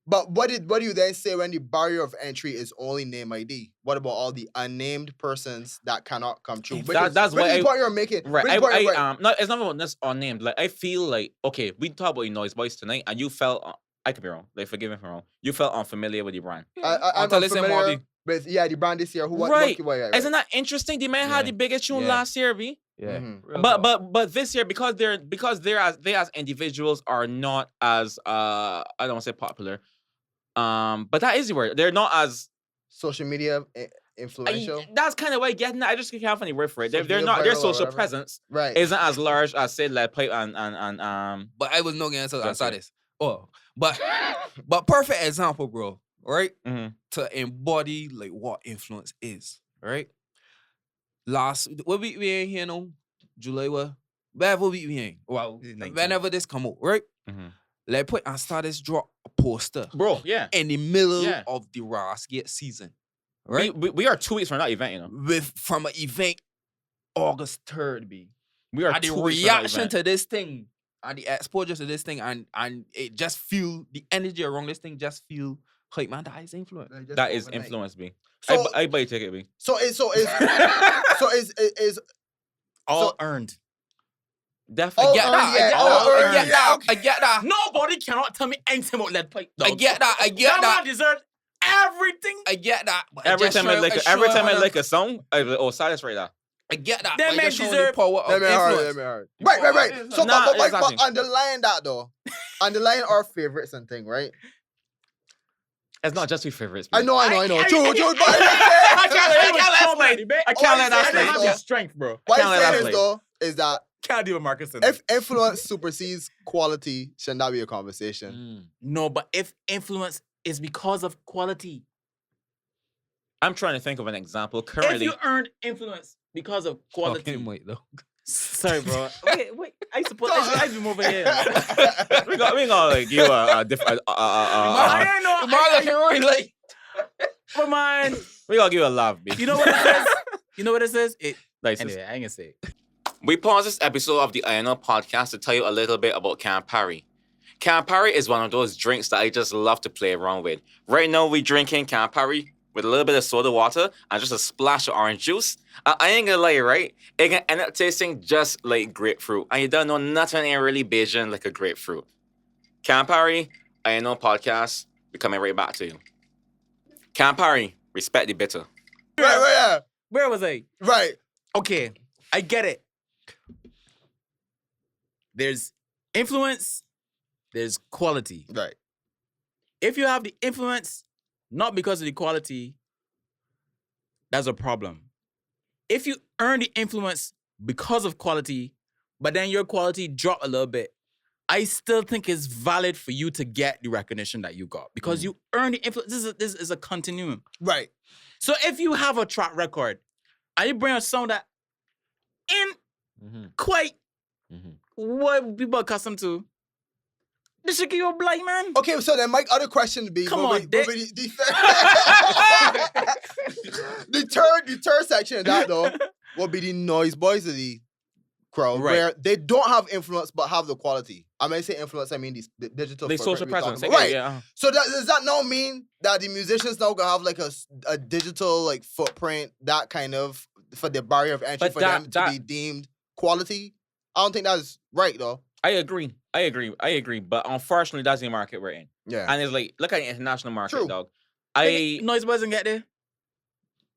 But what do you then say when the barrier of entry is only name ID? What about all the unnamed persons that cannot come true? That's which what is I- the point you're making. Right, Which point you're- no, it's not about this unnamed. Like I feel like okay, we talked about Noise Boys tonight, and you felt I could be wrong. Like forgive me if I'm wrong. You felt unfamiliar with the brand. I'm Until they say unfamiliar Marty. with the brand this year. Right. Right. Isn't that interesting? The man had Yeah. the biggest tune Yeah. last year, B. Yeah. Mhm. Real But talk. but this year because they as individuals are not as I don't want to say popular. But that is the word. They're not as social media influential? that's kind of why getting that. I just can't find any word for it. They're Social not media their viral or social whatever. presence Right. isn't as large as say Led Pipe and But I was not gonna answer That's this. Oh, but Mm. perfect example, bro. Right? mhm. To embody like what influence is. Right? Last what week we ain't here no July what? Whatever week we ain't. Well, This is 19. whenever this come out, right? Mhm. Let's put and start this drop a poster Bro, yeah. in the middle Yeah. of the Rasgate season. Right? We are 2 weeks from that event, you know. With from an event August 3rd, B. We are And the 2 weeks from that reaction event. to this thing and the exposure to this thing and it just feel the energy around this thing just feel hype, man. That is influence. That is influence, B. So- I buy a ticket, B. So is All So- earned. Definitely. Oh, I get that. yeah, I get that. Nobody cannot tell me anything about Lead Pipe. I get that. I get That that. man deserves everything. I get that. But Every just time I show- like show every time I how like a song, I be like, oh, silence right there. I get that. That but man just showing the deserve- power of influence. Right. So, Nah, but exactly. underlying that though, underlying our favorites and thing, right? It's not just your favorites. I B. know. True, but I can't let that slide. I can't let that I I slide. have slide. your strength, bro. What can't I'm let that saying is slide. though is that Can't deal with Marcus. if influence supersedes quality, shouldn't that be a conversation? No, but if influence is because of quality. I'm trying to think of an example. If Currently, you earned influence because of quality, Fucking wait, though. Sorry, bro. Wait. I suppose I be moving here. we got like give a different. I know. Marlon, like, But man, We gotta give a laugh, bitch. you know what it says? You know what it says? Like, Anyway, I ain't gonna say it. we paused this episode of the INO podcast to tell you a little bit about Campari. Campari is one of those drinks that I just love to play around with. Right now, we drinking Campari with a little bit of soda water and just a splash of orange juice. I ain't gonna lie, right? It can end up tasting just like grapefruit. And you don't know nothing ain't really Bajan like a grapefruit. Campari, INO podcast, we coming right back to you. Campari, respect the bitter. Right. Where was I? Right. Okay, I get it. There's influence, there's quality. Right. If you have the influence, not because of the quality, that's a problem. If you earn the influence because of quality, but then your quality drop a little bit, I still think it's valid for you to get the recognition that you got because you earn the influence. This is a continuum. Right. So if you have a track record and you bring a song that ain't quite what people are accustomed to, this should give you a blind man. Okay, so then my other question would be, Come on, Dick. the third section of that though will be the noise boys of the crowd, Right. where they don't have influence but have the quality. I mean, say influence, I mean the digital Like footprint social we're talking presence. about. Right. Yeah. So does that now mean that the musicians now gonna have like a digital like footprint, that kind of, for the barrier of entry But for that- them to be deemed quality? I don't think that's right though. I agree. But unfortunately, that's the market we're in. Yeah. And it's like, look at the international market, True. dog. Noise boys can get there.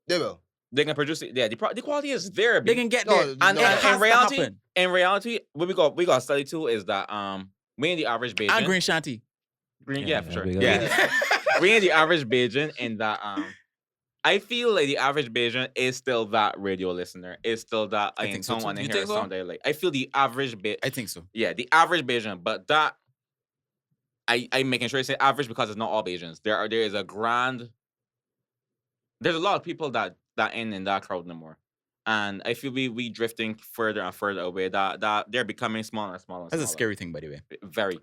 They will. They can produce it. Yeah, the quality is there. They B. can get No, there. no. And It has to happen. in reality, what we got to study too is that we in the average Bajan. And Green Shanty. Yeah, for sure. big up. Yeah, we in the average Bajan, and that I feel like the average Bajan is still that radio listener. Is still that I I think ain't so too. someone You in think here so? sound they like. I feel the average bit. I think so. Yeah, the average Bajan, but that I'm making sure I say average because it's not all Bajans. There is a grand. There's a lot of people that in that crowd no more, and I feel we drifting further and further away. That they're becoming smaller and smaller. And That's a smaller. scary thing, by the way. Very.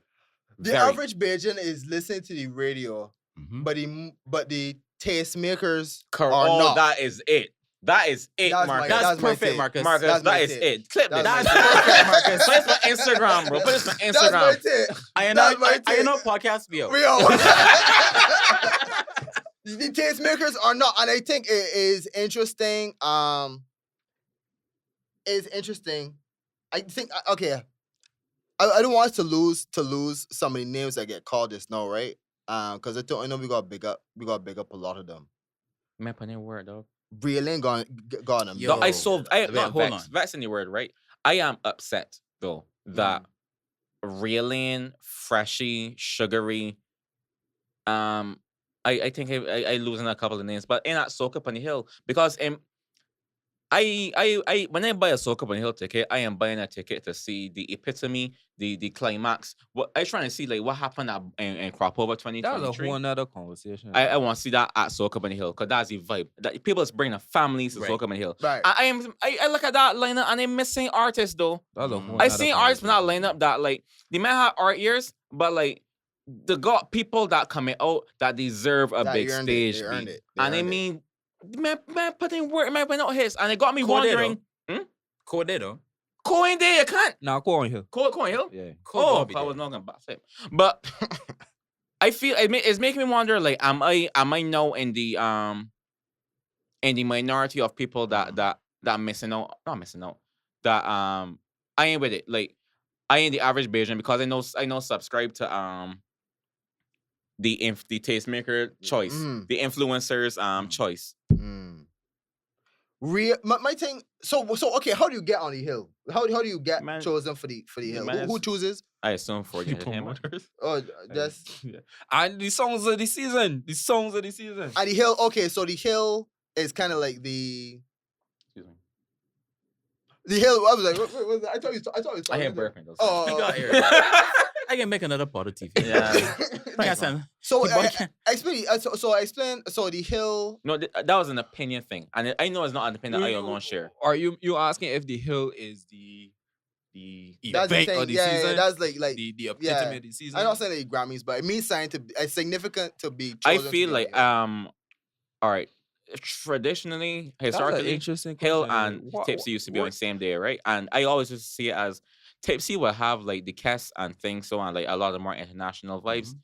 The very. average Bajan is listening to the radio, Mhm. but the tastemakers Correct. are Oh, not. that is it. That is it, That's my- Marcus. That's That's my perfect, take. Marcus. Marcus, That's that my is take. it. Clip this. That's That's my take. perfect, Marcus. Put this on Instagram, bro. Put this on That's my Instagram. take. I That's my take. know podcast view. We are. The tastemakers are not, and I think it is interesting. It's interesting. I think okay. I don't want us to lose some of the names that get called this now, right? Because I know we got big up a lot of them. Man, put in word, dog. Really gone them. Yo. No, I Wait, not hold vex. on. Vex in the word, right? I am upset though that reeling, freshy, sugary. I think I losing a couple of names, but in that Soca on the Hill because I when I buy a Soca on the Hill ticket, I am buying a ticket to see the epitome, the climax. What I trying to see like what happened in Crop Over That was a 2023. whole nother conversation. I want to see that at Soca on the Hill because that's the vibe. That people is bringing families to Right. Soca on the Hill. Right. I look at that lineup and I'm missing artists though. That was a Mm. whole I nother seen artists in that conversation. lineup that like they might have art ears, but like they got people that coming out that deserve a That big they earned stage. it. They earned B. it. They And I earned it. mean, man put in work, man put out hits, and it got me Code there, wondering. Code there, though. Cole ain't there, you can't. Nah, go on here. Cole Hill. Yeah. Code Oh, Bobby I there. was not gonna back it, but I feel it's making me wonder. Like, am I now in the minority of people that missing out? Not missing out. That I ain't with it. Like, I ain't the average Bajan because I know subscribe to the tastemaker choice, the influencers choice. My thing. So okay. How do you get on the hill? How do you get Man- chosen for the hill? man, Who it's- chooses? I assume for the Promoters. Oh, just And the songs of the season. The songs of the season. at the hill. Okay, so the hill is kind of like the. Excuse me. The hill. I was like, what was that? I thought you. I ain't burping those. Oh, You got here. I can make another pot of TV. Yeah. Like I said, So the body can't- explain. So explain. So the hill. No, that was an opinion thing, and I know it's not an opinion that I alone share. Are you asking if the hill is the That's the event thing. of the Yeah, season? that's like the yeah. epitome of the season? I'm not saying the Grammys, but it means something to significant to be. I chosen to feel be like on all right. Traditionally, That's an historically, interesting Hill question. and What- Tipsy used to be on the what- same day, right? And I always just see it as Tipsy will have like the cast and things so on, like a lot of more international vibes,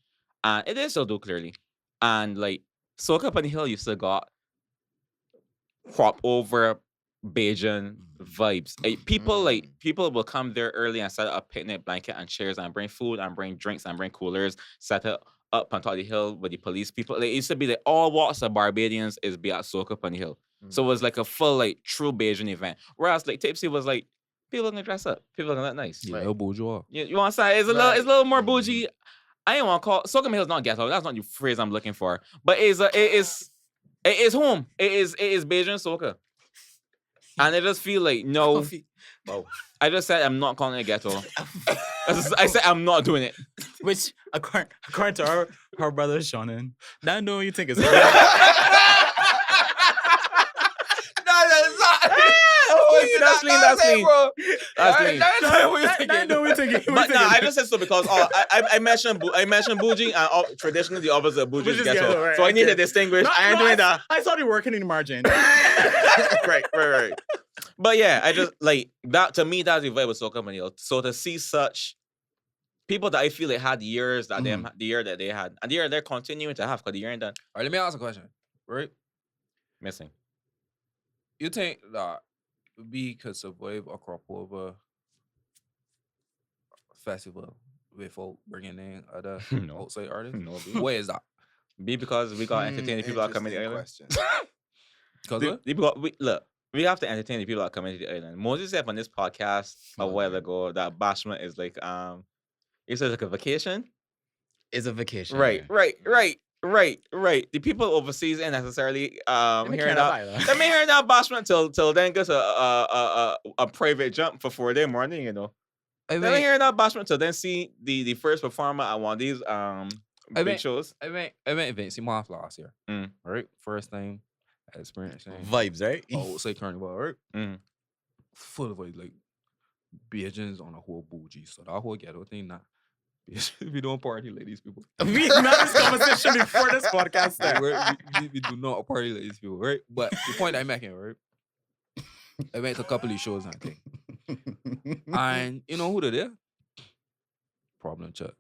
and it is still do clearly. And like Soca up on the Hill, you still got crop over Bajan vibes. People will come there early and set up a picnic blanket and chairs and bring food and bring drinks and bring coolers, set it up on top of the hill with the police people. Like, it used to be like all walks of Barbadians is be at Soca up on the Hill. So it was like a full like true Bajan event. Whereas like Tipsy was like people gonna dress up, people gonna look nice. Yeah, little bourgeois. You want to say it's a little more bougie. I ain't want to call Soca Hill's not ghetto. That's not the phrase I'm looking for. But it is home. It is Bajan Soca. And I just feel like no. I just said I'm not calling it ghetto. I said I'm not doing it. which according to our brother Shonen, that know what you think is. That's clean. That's clean. That's clean. That know what you think. But nah, I just said so because I mentioned bougie and traditionally the opposite of bougie is Bougie is ghetto. ghetto, right, So I need okay. to distinguish. I ain't doing that. I saw you working in the margin. right. But yeah, I just like that. To me, that's the vibe with Soca Company. So to see such people that I feel like had years that the year that they had, and the year they're continuing to have, because the year ain't done. All right, let me ask a question. Right? Missing. You think that we could survive a crop over festival without bringing in other No. outside artists? No, B. Where is that? B, because we got entertaining people that come in the island. Question. Because We have to entertain the people that come into the island. Moses said on this podcast a while ago that bashment is like it's like a vacation. It's a vacation. Right. The people overseas ain't necessarily hearing that. They may hear that bashment till then gets a private jump for 4 day morning, you know. They may hear that bashment till then see the first performer at one of these big shows. I went events in Month last year. Mm. Right? First time experiencing Vibes, right? outside carnival, right? Mm. Full of like Bajans on a whole bougie. So that whole ghetto thing, nah. We don't party like these people. We had this conversation before this podcast started. We do not party like these people, right? But the point I'm making, right? I went to a couple of shows and I think. And you know who they're there? Problem Chuck.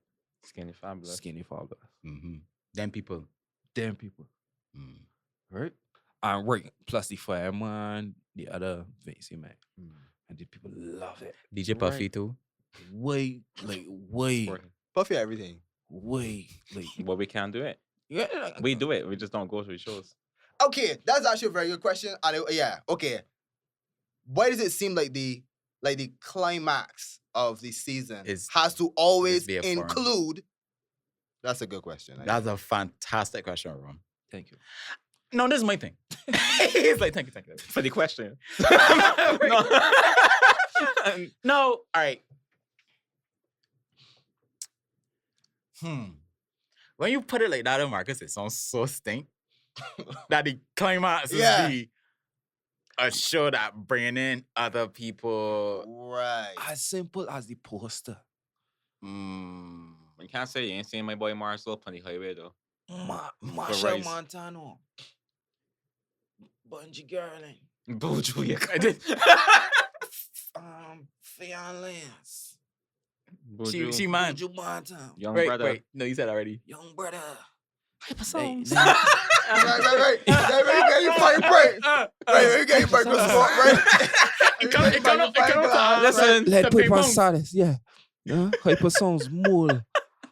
Skinny fabulous. Skinny Fabulous. Them people. Damn people. Right? And right, plus the fireman, the other fancy man. And the people love it. DJ Puffy too. Way. Puffy everything. But we can't do it. Yeah, We do it. We just don't go to the shows. Okay, that's actually a very good question. And okay. Why does it seem like the climax of the season has to always be a foreign. include? That's a good question. That's a fantastic question, Ron. Thank you. No, this is my thing. He's like, thank you. For the question. No, all right. When you put it like that, Marcus, it sounds so stink. That the climax is a show that bringing in other people. Right. As simple as the poster. You can't say you ain't seen my boy Marcel on the highway though. Marshall Rice. Montano. Bungie Garland. Bojo, you Fionn Lance. She man. Buju Bantam. Young Wait, brother. wait. No, you said already. Young brother. Hypersongs. Right. Yeah, you fucking break. Right, you get your break with sport, right? It come Listen, Let the put on ping-pong. Saddest, yeah. Hyper sounds more.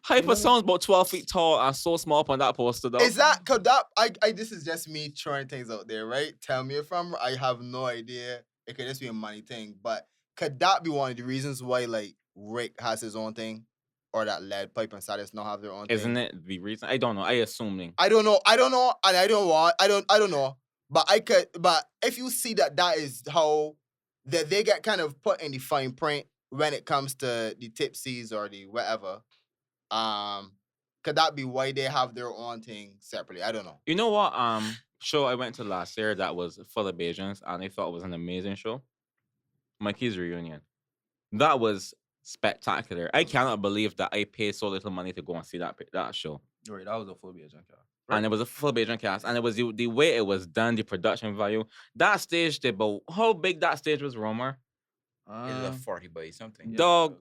Hyper sounds about 12 feet tall and so small up on that poster though. Is that could that I this is just me throwing things out there, right? Tell me if I have no idea. It could just be a money thing, but could that be one of the reasons why like Rick has his own thing, or that Lead Pipe and Saddest not have their own thing? Isn't it the reason? I don't know. I assuming. I don't know, and I don't know. But if you see that is how that they get kind of put in the fine print when it comes to the tipsies or the whatever. Could that be why they have their own thing separately? I don't know. You know what? Show I went to last year that was full of Bajans, and I thought it was an amazing show. Mikey's Reunion. That was spectacular. I cannot believe that I paid so little money to go and see that show. Right, that was a full Bajan cast. And it was a full Bajan cast, and it was the way it was done, the production value. That stage, how big that stage was, Romar? It was a 40 by something. Dog,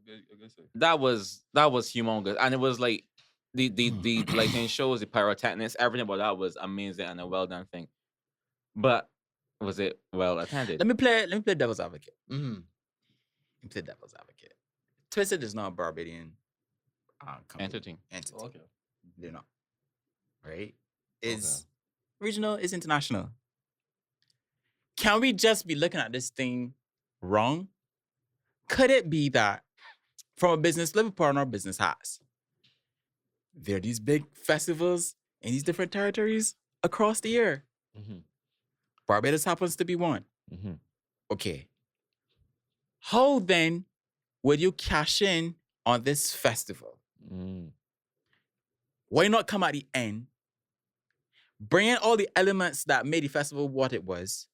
that was humongous, and it was like the lighting shows, the pyrotechnics, everything about that was amazing and a well done thing. But was it well attended? Let me play devil's advocate. Mm-hmm. Let me play devil's advocate. Twisted is not a Barbadian Entity. Okay. They're not. Right? Is regional, is international. Can we just be looking at this thing wrong? Could it be that from a business, Liverpool and our business has, there are these big festivals in these different territories across the year. Mm-hmm. Barbados happens to be one. Mm-hmm. Okay. How then would you cash in on this festival? Mm. Why not come at the end, bring in all the elements that made the festival what it was,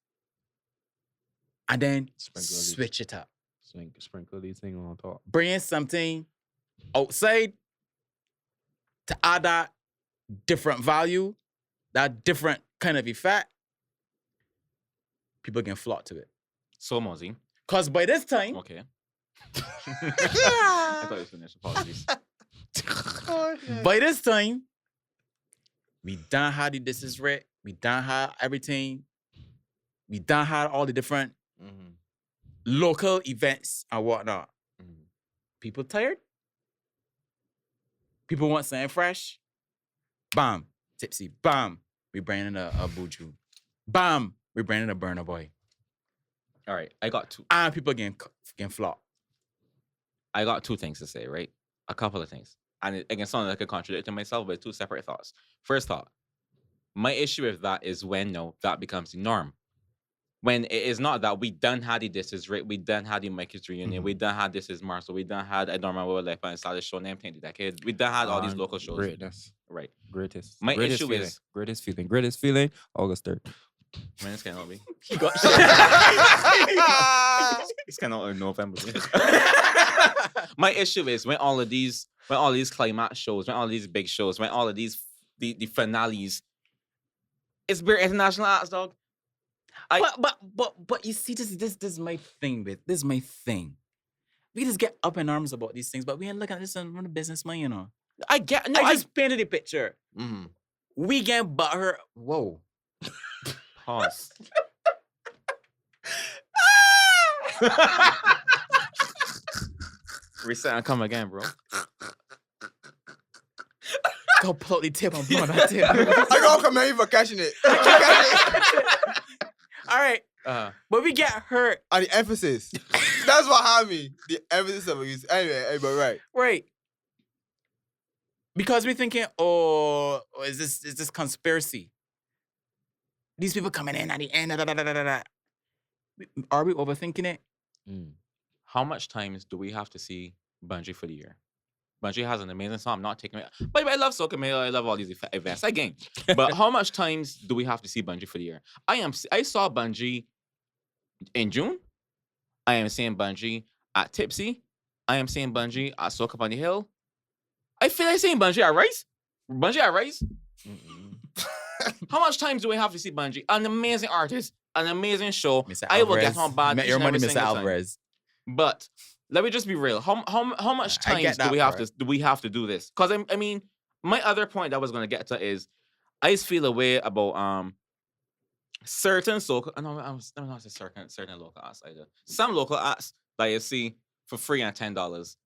and then switch it up? Sprinkle these things on top. Bring in something outside to add that different value, that different kind of effect. People can flock to it. So, Mozzie. Because by this time, Okay. I thought you finished. Apologies. by this time, we done had the This Is Red. We done had everything. We done had all the different local events and whatnot. People tired? People want something fresh? Bam, tipsy. Bam, we bring in a buju. Bam, we bring in a burner boy. All right, I got two. And people getting flop. I got two things to say, right? A couple of things. And it can sound like I contradicted myself, but two separate thoughts. First thought, my issue with that is when that becomes the norm. When it is not that we done had the This Is Right, we done had the Mikey's Reunion, we done had This Is Marcel, we done had I Don't Remember What Life and started show name the decade. We done had all these local shows. Greatness. Right. Greatest. My greatest issue feeling. is Greatest feeling. August 3rd. Man, this cannot be. He got This cannot be November. My issue is when all these climax shows, when all these big shows, when all of these the finales, it's very international arts, dog. But you see, this is my thing with this is my thing. We just get up in arms about these things, but we ain't looking at this from the business mind, you know. I just painted the picture. We get butthurt. Whoa. Pause. Reset and come again, bro. Go pull out the tip on blood. That's it. I gotta come here for catching it. All right. But we get hurt. And the emphasis. That's what had me. The emphasis of it. Anyway, but right. Right. Because we're thinking, is this conspiracy? These people coming in at the end. Are we overthinking it? How much times do we have to see Bungie for the year? Bungie has an amazing song. I'm not taking it. But I love Soca, I love all these events. Again. But how much times do we have to see Bungie for the year? I saw Bungie in June. I am seeing Bungie at Tipsy. I am seeing Bungie at Soca on the Hill. I feel like seeing Bungie at Rice. Bungie at Rice. How much times do we have to see Bungie? An amazing artist, an amazing show. Mr. I will get Alvarez. on bad. Met your money, Mr. Alvarez. But let me just be real. How much times do we have to do this? Because I mean, my other point that I was gonna get to is I just feel a way about certain local. I'm not certain local acts either. Some local acts that you see for free and $10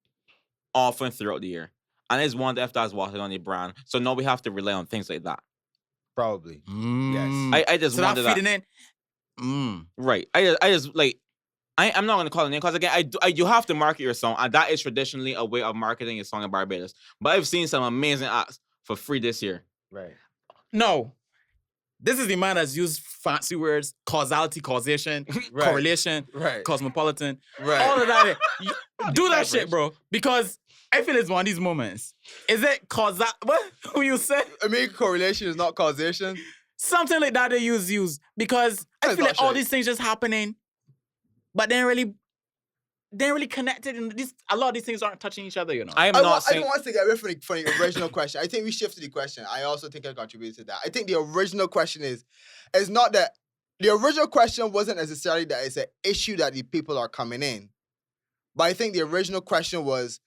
often throughout the year, and it's wonder if that's walking on the brand. So now we have to rely on things like that. Probably. Yes. I just wonder that. Feeding in. Right. I just like. I'm not gonna call it name because again, you have to market your song, and that is traditionally a way of marketing your song in Barbados. But I've seen some amazing acts for free this year. Right. No. This is the man that's used fancy words, causality, causation, correlation, cosmopolitan, all of that. Do that shit, bro. Because I feel it's one of these moments. Is it causal? What? Who you said? I mean, correlation is not causation. Something like that they use. Because I feel like all these things just happening, but they're really connected. And a lot of these things aren't touching each other, you know. I don't want to get away from the original question. I think we shifted the question. I also think I contributed to that. I think the original question is not that the original question wasn't necessarily that it's an issue that the people are coming in. But I think the original question was,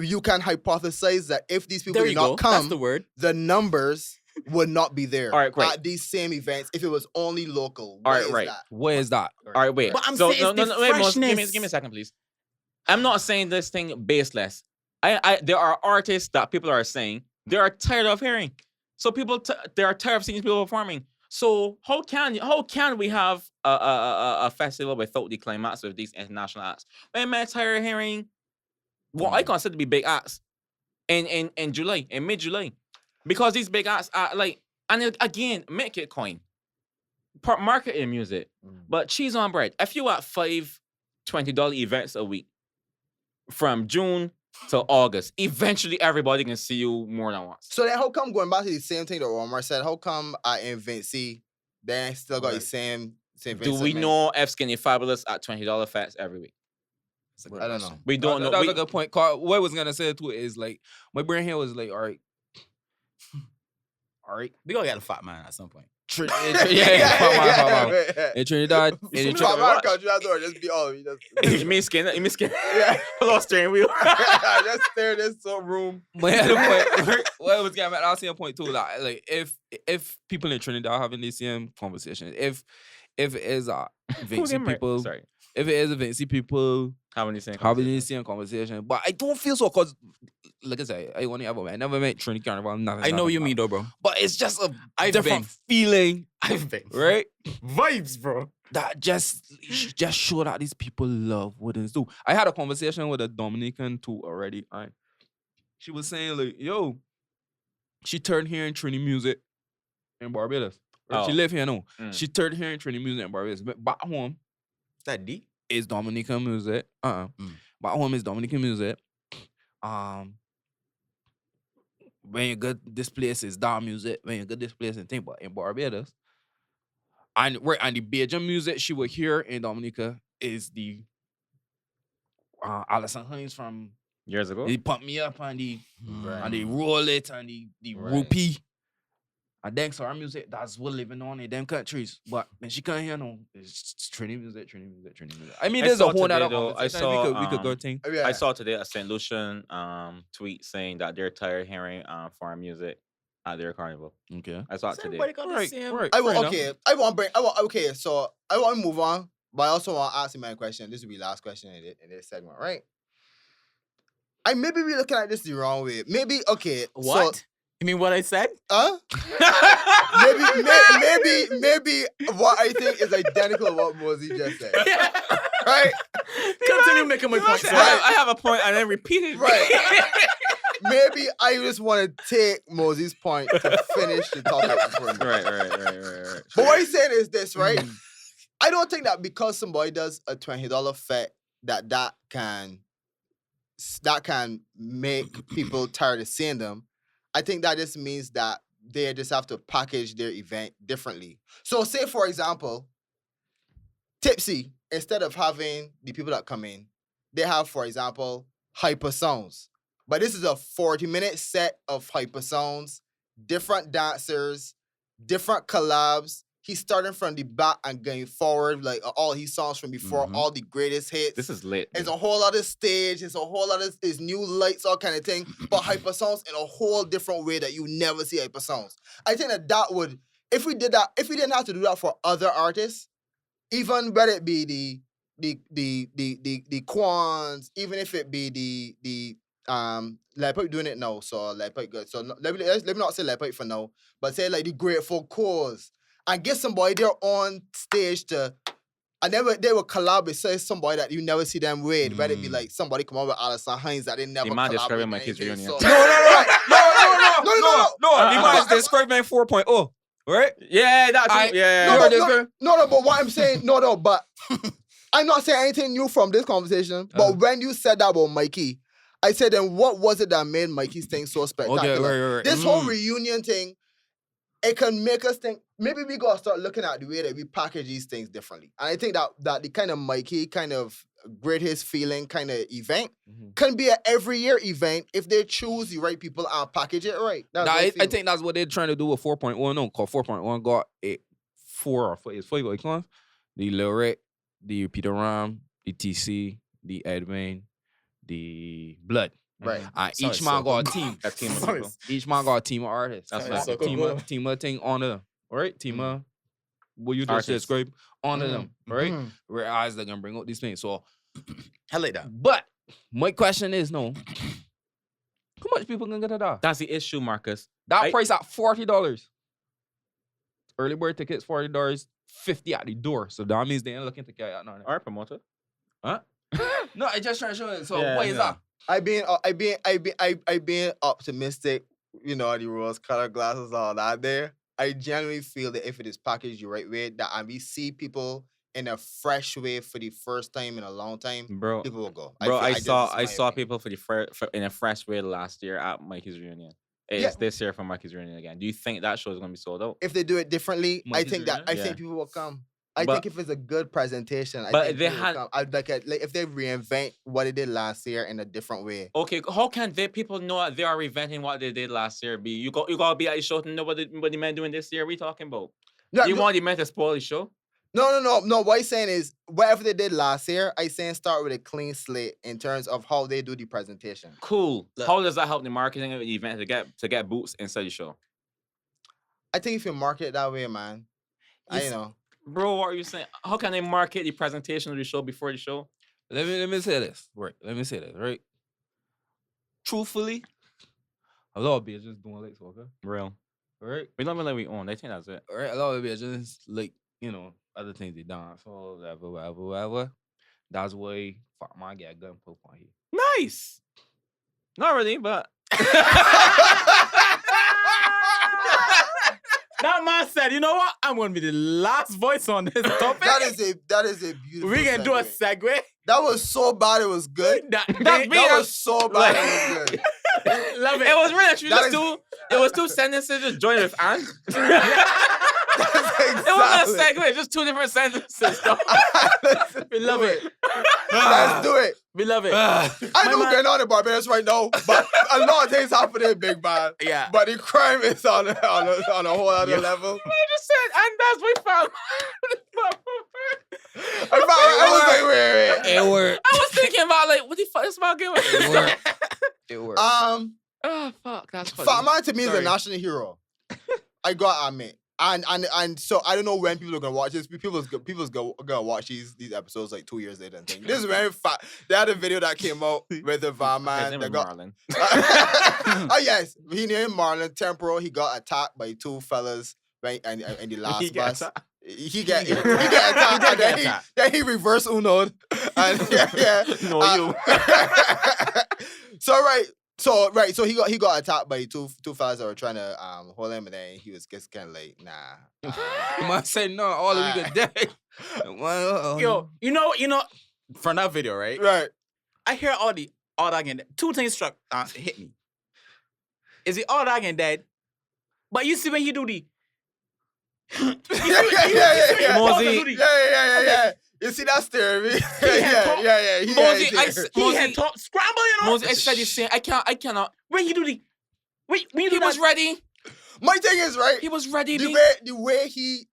you can hypothesize that if these people did not come, that's the word. The numbers would not be there at these same events if it was only local. Where is that? All right, wait. But I'm saying it's the freshness. Give me a second, please. I'm not saying this thing baseless. There are artists that people are saying they are tired of hearing. So people they are tired of seeing people performing. So how can we have a festival without the climax with these international acts? I'm tired of hearing what I consider to be big acts in July, in mid-July. Because these big acts are like, and again, make it coin. Market your music. But cheese on bread. If you at $5 $20 events a week from June to August, eventually everybody can see you more than once. So then how come, going back to the same thing that Romar said, how come in Vinci, they still got the same Do we know if Skinny Fabulous at $20 fest every week? I don't know. We don't know. That's a good point. What I was gonna say too is like, my brain here was like, all right, we gonna get a fat man at some point. Fat man. In Trinidad, just be all. You mean skin? Yeah. Hello, steering wheel. Just stare in this room. But at the point, what I was getting at, I'll see a point too. Like if people in Trinidad are having these same conversations, if it is Vinci people, if it is a Vinci people having the same conversation, but I don't feel so, because like I said, I never met Trinity Carnival. Nothing. I know what you mean though, bro. But it's just a different feeling. I've been right vibes, bro. That just show that these people love what they do. I had a conversation with a Dominican too already, and she was saying like, yo, she turned hearing Trini music in Barbados. She live here now. She turned hearing Trini music in Barbados. But back home, that deep is Dominican music. Back home is Dominican music. When you get this place is that music. When you get this place and think, but in Barbados, and the Bajan music she would hear in Dominica is the Alison Hines from years ago. They pump me up and they roll it and the rupee. And then so our music that's what living on in them countries. But when she can't hear no, it's Trini music. I mean, there's a whole other conversation. We could go think. I saw today a St. Lucian tweet saying that they're tired of hearing foreign music at their carnival. Okay. I saw it today. Right. I want to move on, but I also want to ask you my question. This will be the last question in this segment, right? Maybe we're looking at this the wrong way. Maybe, okay. What? So, you mean what I said? Maybe what I think is identical to what Mosey just said. Right? Continue making my point. I have a point and then repeat it. Right. Maybe I just want to take Mosey's point to finish the topic. Right. But what he's saying is this, right? I don't think that because somebody does a $20 fet that can make people tired of seeing them. I think that just means that they just have to package their event differently. So say, for example, Tipsy, instead of having the people that come in, they have, for example, hyper sounds. But this is a 40-minute set of hyper sounds, different dancers, different collabs. He's starting from the back and going forward, like all his songs from before, all the greatest hits. This is lit. It's a whole other stage. It's a whole other, it's new lights, all kind of thing. But hyper sounds in a whole different way that you never see hyper sounds. I think that would, if we did that, if we didn't have to do that for other artists, even whether it be the Quans, even if it be the Leopard doing it now, so Leopard good. So let me not say Leopard for now, but say like the Grateful Cause. And get somebody there on stage and they will collab with somebody that you never see them with. Whether it be like somebody come up with Alison Hines that they never collab describing with. my kids' reunion. No. The man is describing 4.0. right? Yeah, that's I- yeah. You No, heard but, this, bro? no, but what I'm saying, but I'm not saying anything new from this conversation. But when you said that about Mikey, I said, then what was it that made Mikey's thing so spectacular? Okay, right. This whole reunion thing, it can make us think, maybe we gotta start looking at the way that we package these things differently. And I think that the kind of Mikey kind of greatest feeling kind of event can be an every year event if they choose the right people and package it right. That's Nah, what I feel. think that's what they're trying to do with 4.1. No, cause 4.1 got it 4 or 5 icons. The Lyric, the Peter Ram, the TC, the Edwin, the Blood. Right. And each man got a team. A team of Sorry. people. Each man got a team of artists. That's Sorry, right. Soca. Team of thing on them. All right, team of what you just Artists. described on them. Right? Mhm. Whereas they're gonna bring out these things. So, I like that. but my question is, no, how much people can get it off? That's the issue, Marcus. That price at $40. Early bird tickets $40, $50 at the door. So that means they ain't looking to get out none. Our promoter. Huh? No, I just trying to show it. So Yeah, what is yeah. that? I being optimistic, you know, the rose colored glasses, all that there. I genuinely feel that if it is packaged the right way, that and we see people in a fresh way for the first time in a long time, Bro, people will go. Bro, I saw my opinion. people for in a fresh way last year at Mikey's reunion. It's Yeah. this year for Mikey's reunion again. Do you think that show is gonna be sold out? If they do it differently, I Mikey's think that reunion? Yeah. think people will come. I But- think if it's a good presentation, I but think they people will had- come. Like if they reinvent what they did last year in a different way. Okay, how can people know that they are reventing what they did last year? You gotta be at the show to know what the men doing this year. We talking about? No, You no, want the men to spoil the show? no. What I'm saying is, whatever they did last year, I saying start with a clean slate in terms of how they do the presentation. Cool. Look. How does that help the marketing of the event to get boots inside the show? I think if you market it that way, man, Yes. Bro, what are you saying? How can they market the presentation of the show before the show? Let me say this. Right. Let me say this, right? Truthfully, a lot of bitches doing like Soca. Real. Right? We don't really we own. I think that's it. Right? A lot of bitches like, you know, other things they dance or whatever. That's why fuck my get a gun poke on here. Nice. Not really, but That man said, you know what? I'm going to be the last voice on this topic. that is a beautiful. We can do a segue. segue. That was so bad. It was good. That That was so bad. It was good. love it. it was really actually That just it was two sentences just joined with and. That's It was exactly. a segue, just two different sentences. Though. We love it. Let's do it. We love it. I My know man- what's going on in Barbados right now, but a lot of things happening, big man. Yeah. But the crime is on a whole other level. I just said, and that's we found. I was like, wait. It worked. I was thinking about like, what the fuck is about going? It worked. It worked. Oh fuck, that's funny. Fat Man to me is a Sorry. national hero. I gotta admit. And so I don't know when people are gonna watch this. People's gonna watch these episodes like 2 years later and think this is very fat. They had a video that came out with the Van His Man. name That is got, Marlon. oh yes, he named Marlon Tempro. He got attacked by two fellas right and the last He get bus. attacked? He get attacked and then he reverse uno'd. And yeah. No, you. So he got attacked by two fellas that were trying to hold him, and then he was just kind of like, nah. You might say no, all of you get dead. Yo, you know, from that video, right? Right. I hear all that again. Two things hit me. Is he all that again dead? But you see when he do the Yeah. Mosey. Yeah. You see that stare at me? Yeah. Mosey, he had top scramble, you know. Moses, I said you saying I cannot. When you do the when you do He was that- ready. My thing is, right, He was ready. the way he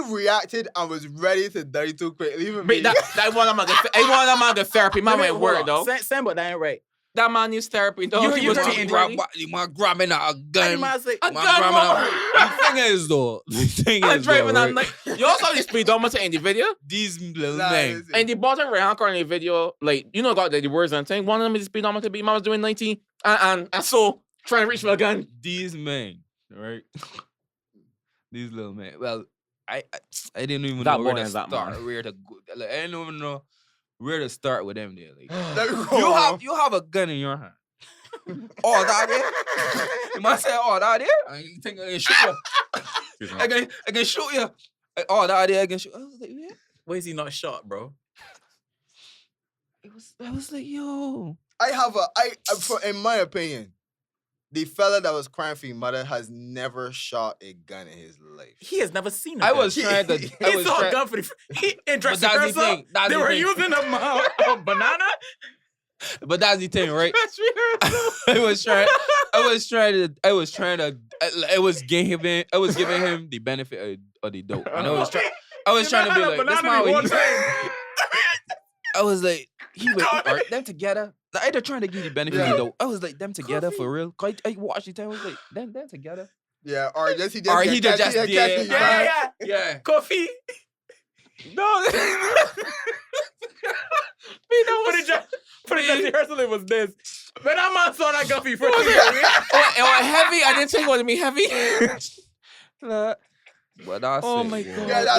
reacted and was ready to die too quickly. Even me. That one I'm gonna get therapy. Man went hold work on. though. Sam, but that ain't right. That man needs therapy though. You- He you was heard too me, ready. You might grabbing a And gun. the man say, A Man gun, grabbing bro. the thing is though. The thing I'm is driving though, on right? like you also saw the speedometer in the video. These little Nah, men. listen. And the bottom right hand corner in the video, like you know, got the words and thing. One of them is the speedometer. Man was doing 90, and so trying to reach for a gun. These men, right? These little men. Well, I didn't even That know where boy to is that start. man. Where to go. Like, I didn't even know where to start with them. There, like Let me go. you have a gun in your hand. Oh, that there? You might say, oh, that there? And you think I shoot you. Excuse me. I can shoot you. Oh, that idea I can shoot. I was like, yeah. Why is he not shot, bro? I was like, yo. In my opinion, the fella that was crying for your mother has never shot a gun in his life. He has never seen a I gun. was trying to. I He was saw a trying. gun for he in dress But that's the rehearsal. thing. That's They the were thing. using a banana. But that's the thing, right? I was giving him the benefit of the doubt. And I was trying to be like, that's my way. I was like, are them together? Like, either trying to give the benefit of the doubt. I was like, them together for real. I watched the time. I was like, them together. Yeah, or just he Or he just just catch did. you, Yeah. Coffee. No. For the dress rehearsal, it was this. When that man saw that gun for you first, It was heavy. I didn't think it was me heavy. But that's Oh it, my bro. God. Yeah,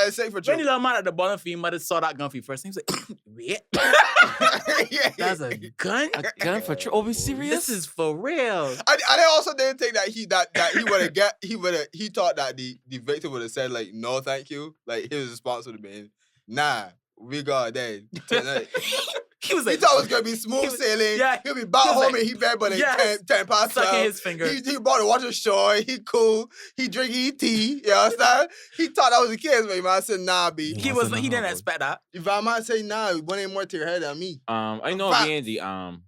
that's safe for when true. the little man at the bottom for your mother saw that gun for you first, he was like, wait, Yeah. that's a gun? A gun for true. Oh, we serious? This is for real. I also didn't think that he thought that the victim would have said like no thank you, like his response would have been nah, we got dead tonight. He was He like, thought it was gonna be smooth sailing. yeah, He'll be back he was home like, and he bed by like yes, 10 past sucking 12. his finger. He bought to watch a show. He cool. He drinking tea. You understand? He thought that was the case, but man said nah, B. he didn't expect that. If I might say nah, one ain't more to your head than me. I know Facts. we ain't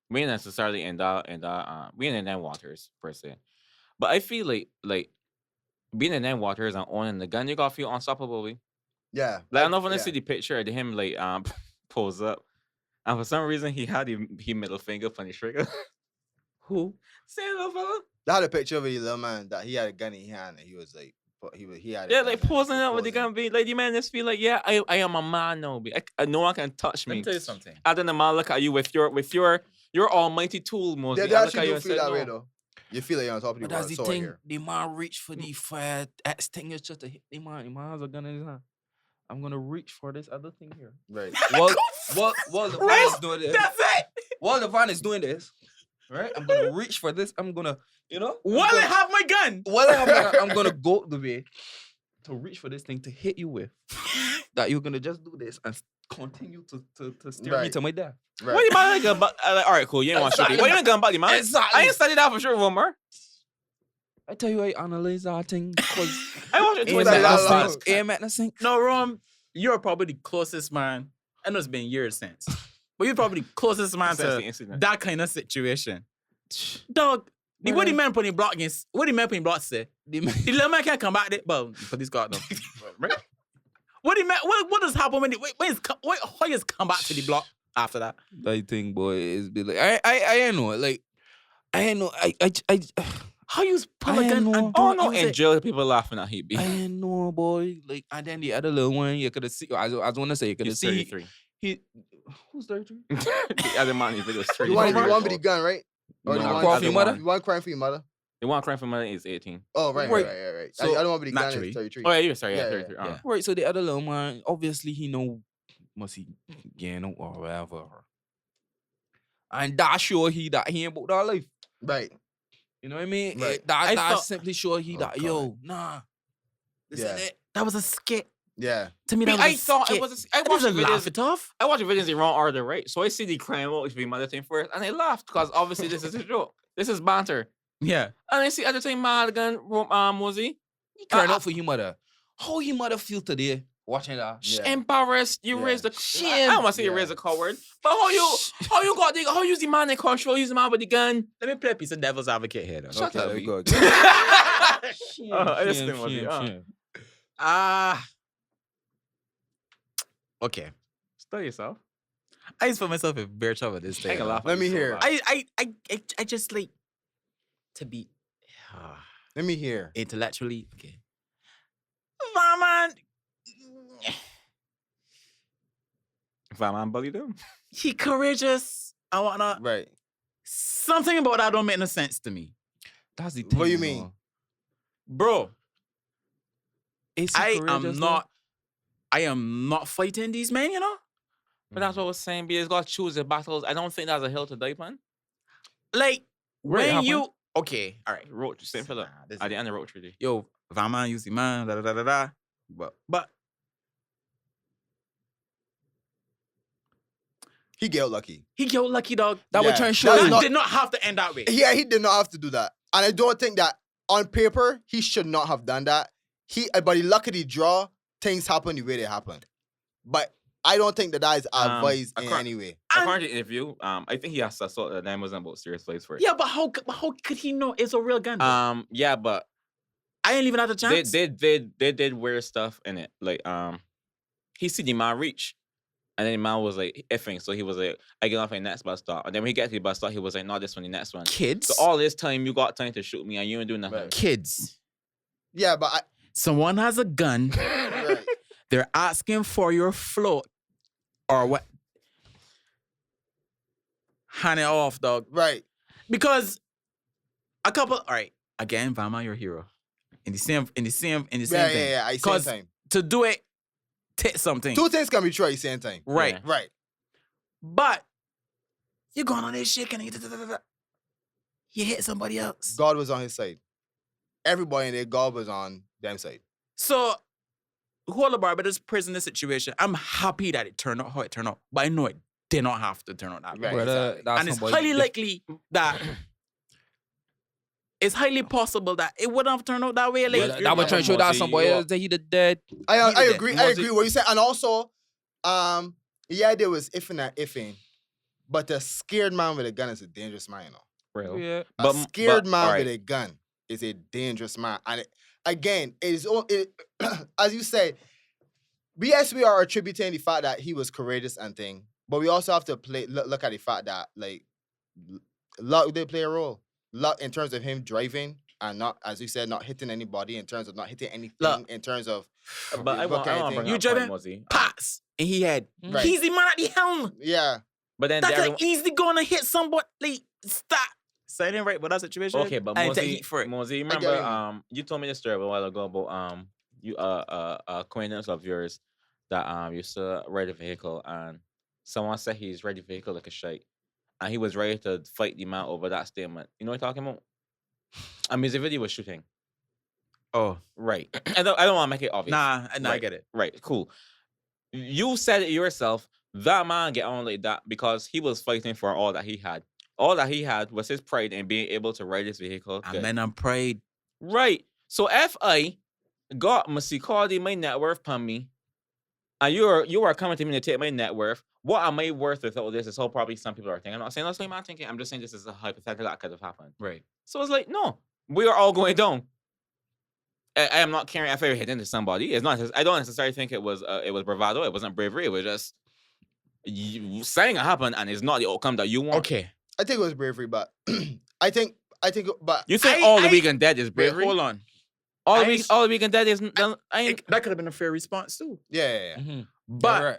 we ain't necessarily in that we ain't in them waters per se, but I feel like being in them waters and owning the gun, you gotta feel unstoppable. Yeah. Like I don't know when I yeah. see the picture of him like pose up, and for some reason he had he middle finger on the trigger. Who? Say little fella. I had a picture of a little man that he had a gun in his hand and he was like, he had a Yeah, gun like and posing up with the posing. gun, be like the man just feel like, yeah, I am a man now. Be no one can touch Let me. me tell you something. And then the man look at you with your almighty tool, Mosey. Yeah, they I look at actually you do and feel say, that way no. though. You feel like you're on top of the But that's world. the So thing. here. The man reached for the fire extinguisher to hit the man. The man has a gun in his hand. I'm gonna reach for this other thing here. Right. While the van is doing this. That's it. While the van is doing this, right? I'm gonna reach for this. I'm gonna, While I have my gun. I'm gonna go the way to reach for this thing to hit you with. That you're gonna just do this and continue to steer me Right. to my death. Right. What do you mean like gun back? All right, cool. You ain't want to shoot me. What do you mean gun back, man? Exactly. I ain't studied that for sure, Romar. I tell you, I analyze that thing because I watched it Ain't twice. that last long? night. aim at the sink. No, Rom, you're probably the closest man. I know it's been years since, but you're probably the closest man Since the to incident. that kind of situation. Dog, what the man putting block against? What the man putting block say? The little man can't come back there. Well, police got them. What the man? What does happen when how you come back to the block after that? That thing, boy, is be like I know, like I know, I How you pull a I gun know. and Oh don't no, use in it? jail people laughing at he be. I know, boy. Like, and then the other little one, you could have seen. I want to say you could have He's seen. 33. He who's 33? The other man in the video is You want 33. with the gun, right? Or No, you the want cry for other your mother? one. You want crying for your mother? The one crying for money is 18. Oh, right. Right. So, I don't want to be the gun. naturally. It's 33. Oh yeah, you're sorry. Yeah, Yeah, yeah, 33. yeah. Right, so the other little man, obviously he know, must he, or whatever. And that sure that he ain't about that life. Right. You know what I mean? Right. I That thought- simply sure he Oh, that God. yo, nah. This Yeah. ain't it. That was a skit. Yeah. To me, that was I a thought skit. it was. I I watched the didn't laugh videos. it off. I watched the videos in wrong order, right? So I see the crime out be mother thing first, and I laughed because obviously this is a joke. This is banter. Yeah. And I see other thing, Madigan, Mosey, He crying out for his mother. How his mother feel today watching that? Yeah. embarrassed. You Yeah. raised the. Shame. I don't want to say you Yeah. raised a coward, but how you got the how you use the man in control, use the man with the gun. Let me play a piece of devil's advocate here, though. Shut Okay, up, there we B. go. I just think was it. Okay. Study yourself. I just put myself in bare trouble this I day. can though. laugh. Let me hear. I just like to be Let me hear. intellectually okay. Man, If I'm bully them. he courageous. I wanna. Right. Something about that don't make no sense to me, That's the thing. What you know. mean? bro. Is he I courageous, am though? not. I am not fighting these men. You know, But that's what I was saying. Because got to choose the battles. I don't think that's a hill to die, man. like Where it when happened? you okay, all right. Roach, same fella. Nah, this At is- the end of road treaty. Yo, Van man, use the man, da da da da da. But He get lucky. he got lucky, dog. That was Yeah, trying to show that's you. That not- did not have to end that way. Yeah, he did not have to do that. And I don't think that on paper, he should not have done that. But he luckily draw, things happen the way they happened. But I don't think that is advised in any way. According to the interview, I think he has to sort that name wasn't about serious plays for it. Yeah, but how could he know it's a real gun? Though? Yeah, but I ain't even had a chance. they did weird stuff in it. Like, he see the man reach, and then the man was like effing. So he was like, I get off in the next bus stop. And then when he get to the bus stop, he was like, no, this one, the next one. Kids. So all this time you got time to shoot me and you ain't doing nothing. Right. Kids. Yeah, but Someone has a gun. right. They're asking for your float or what? Hand it off, dog. Right. Because a couple. All right. Again, Vama, your hero. In the same Yeah, thing. yeah. At the same 'Cause time. to do it, take something. Two things can be true at the same time. Right. Yeah. Right. But you're going on this shit and you hit somebody else. God was on his side. Everybody in there, God was on them side. So, whole of Barbados prisoner situation, I'm happy that it turned out how it turned out. But I know it did not have to turn out that way. Right. Brother, exactly. that's And it's somebody- highly likely that it's highly possible that it wouldn't have turned out that way. Like, Brother, that was trying to show that somebody else that he the dead. I did. agree. I agree with what you said. And also, yeah, there was ifing. But a scared man with a gun is a dangerous man, you know. Real. Yeah. A scared man alright. with a gun is a dangerous man. And again, as you say, we are attributing the fact that he was courageous and thing, but we also have to look at the fact that like luck did play a role. Luck in terms of him driving and not, as you said, not hitting anybody, in terms of not hitting anything, Look. in terms of But I want to bring You up driving? point, Muzzy. pass. And he had, Right. he's the man at the helm. yeah. But then That's everyone, like easily going to hit somebody. Like, stop. So I didn't right with that situation. okay, but I didn't take Mosey, heat for it. Mosey, you I get remember you. you told me this story a while ago about you acquaintance of yours that used to ride a vehicle and someone said he's ride a vehicle like a shite and he was ready to fight the man over that statement. You know what I'm talking about? I mean, the video was shooting. Oh. Right. I don't want to make it obvious. Nah, I Right. get it. Right, cool. You said it yourself. That man get on like that because he was fighting for all that he had. All that he had was his pride in being able to ride his vehicle. good. Amen and prayed. Right. So if I got Missy Cardi my net worth upon me, and you are coming to me to take my net worth, what am I worth with all this? Is how probably some people are thinking. I'm not saying that's what I'm thinking. I'm just saying this is a hypothetical that could have happened. Right. So it's like, no, we are all going down. I am not caring if I hit into somebody. It's not. I don't necessarily think it was bravado. It wasn't bravery. It was just you saying it happened, and it's not the outcome that you want. Okay. I think it was bravery, but I think, but You think I- all the I- weekend dead is Wait, bravery? hold on. all I- the weekend dead is. I ain't. That could have been a fair response too. yeah. Mhm. But Right.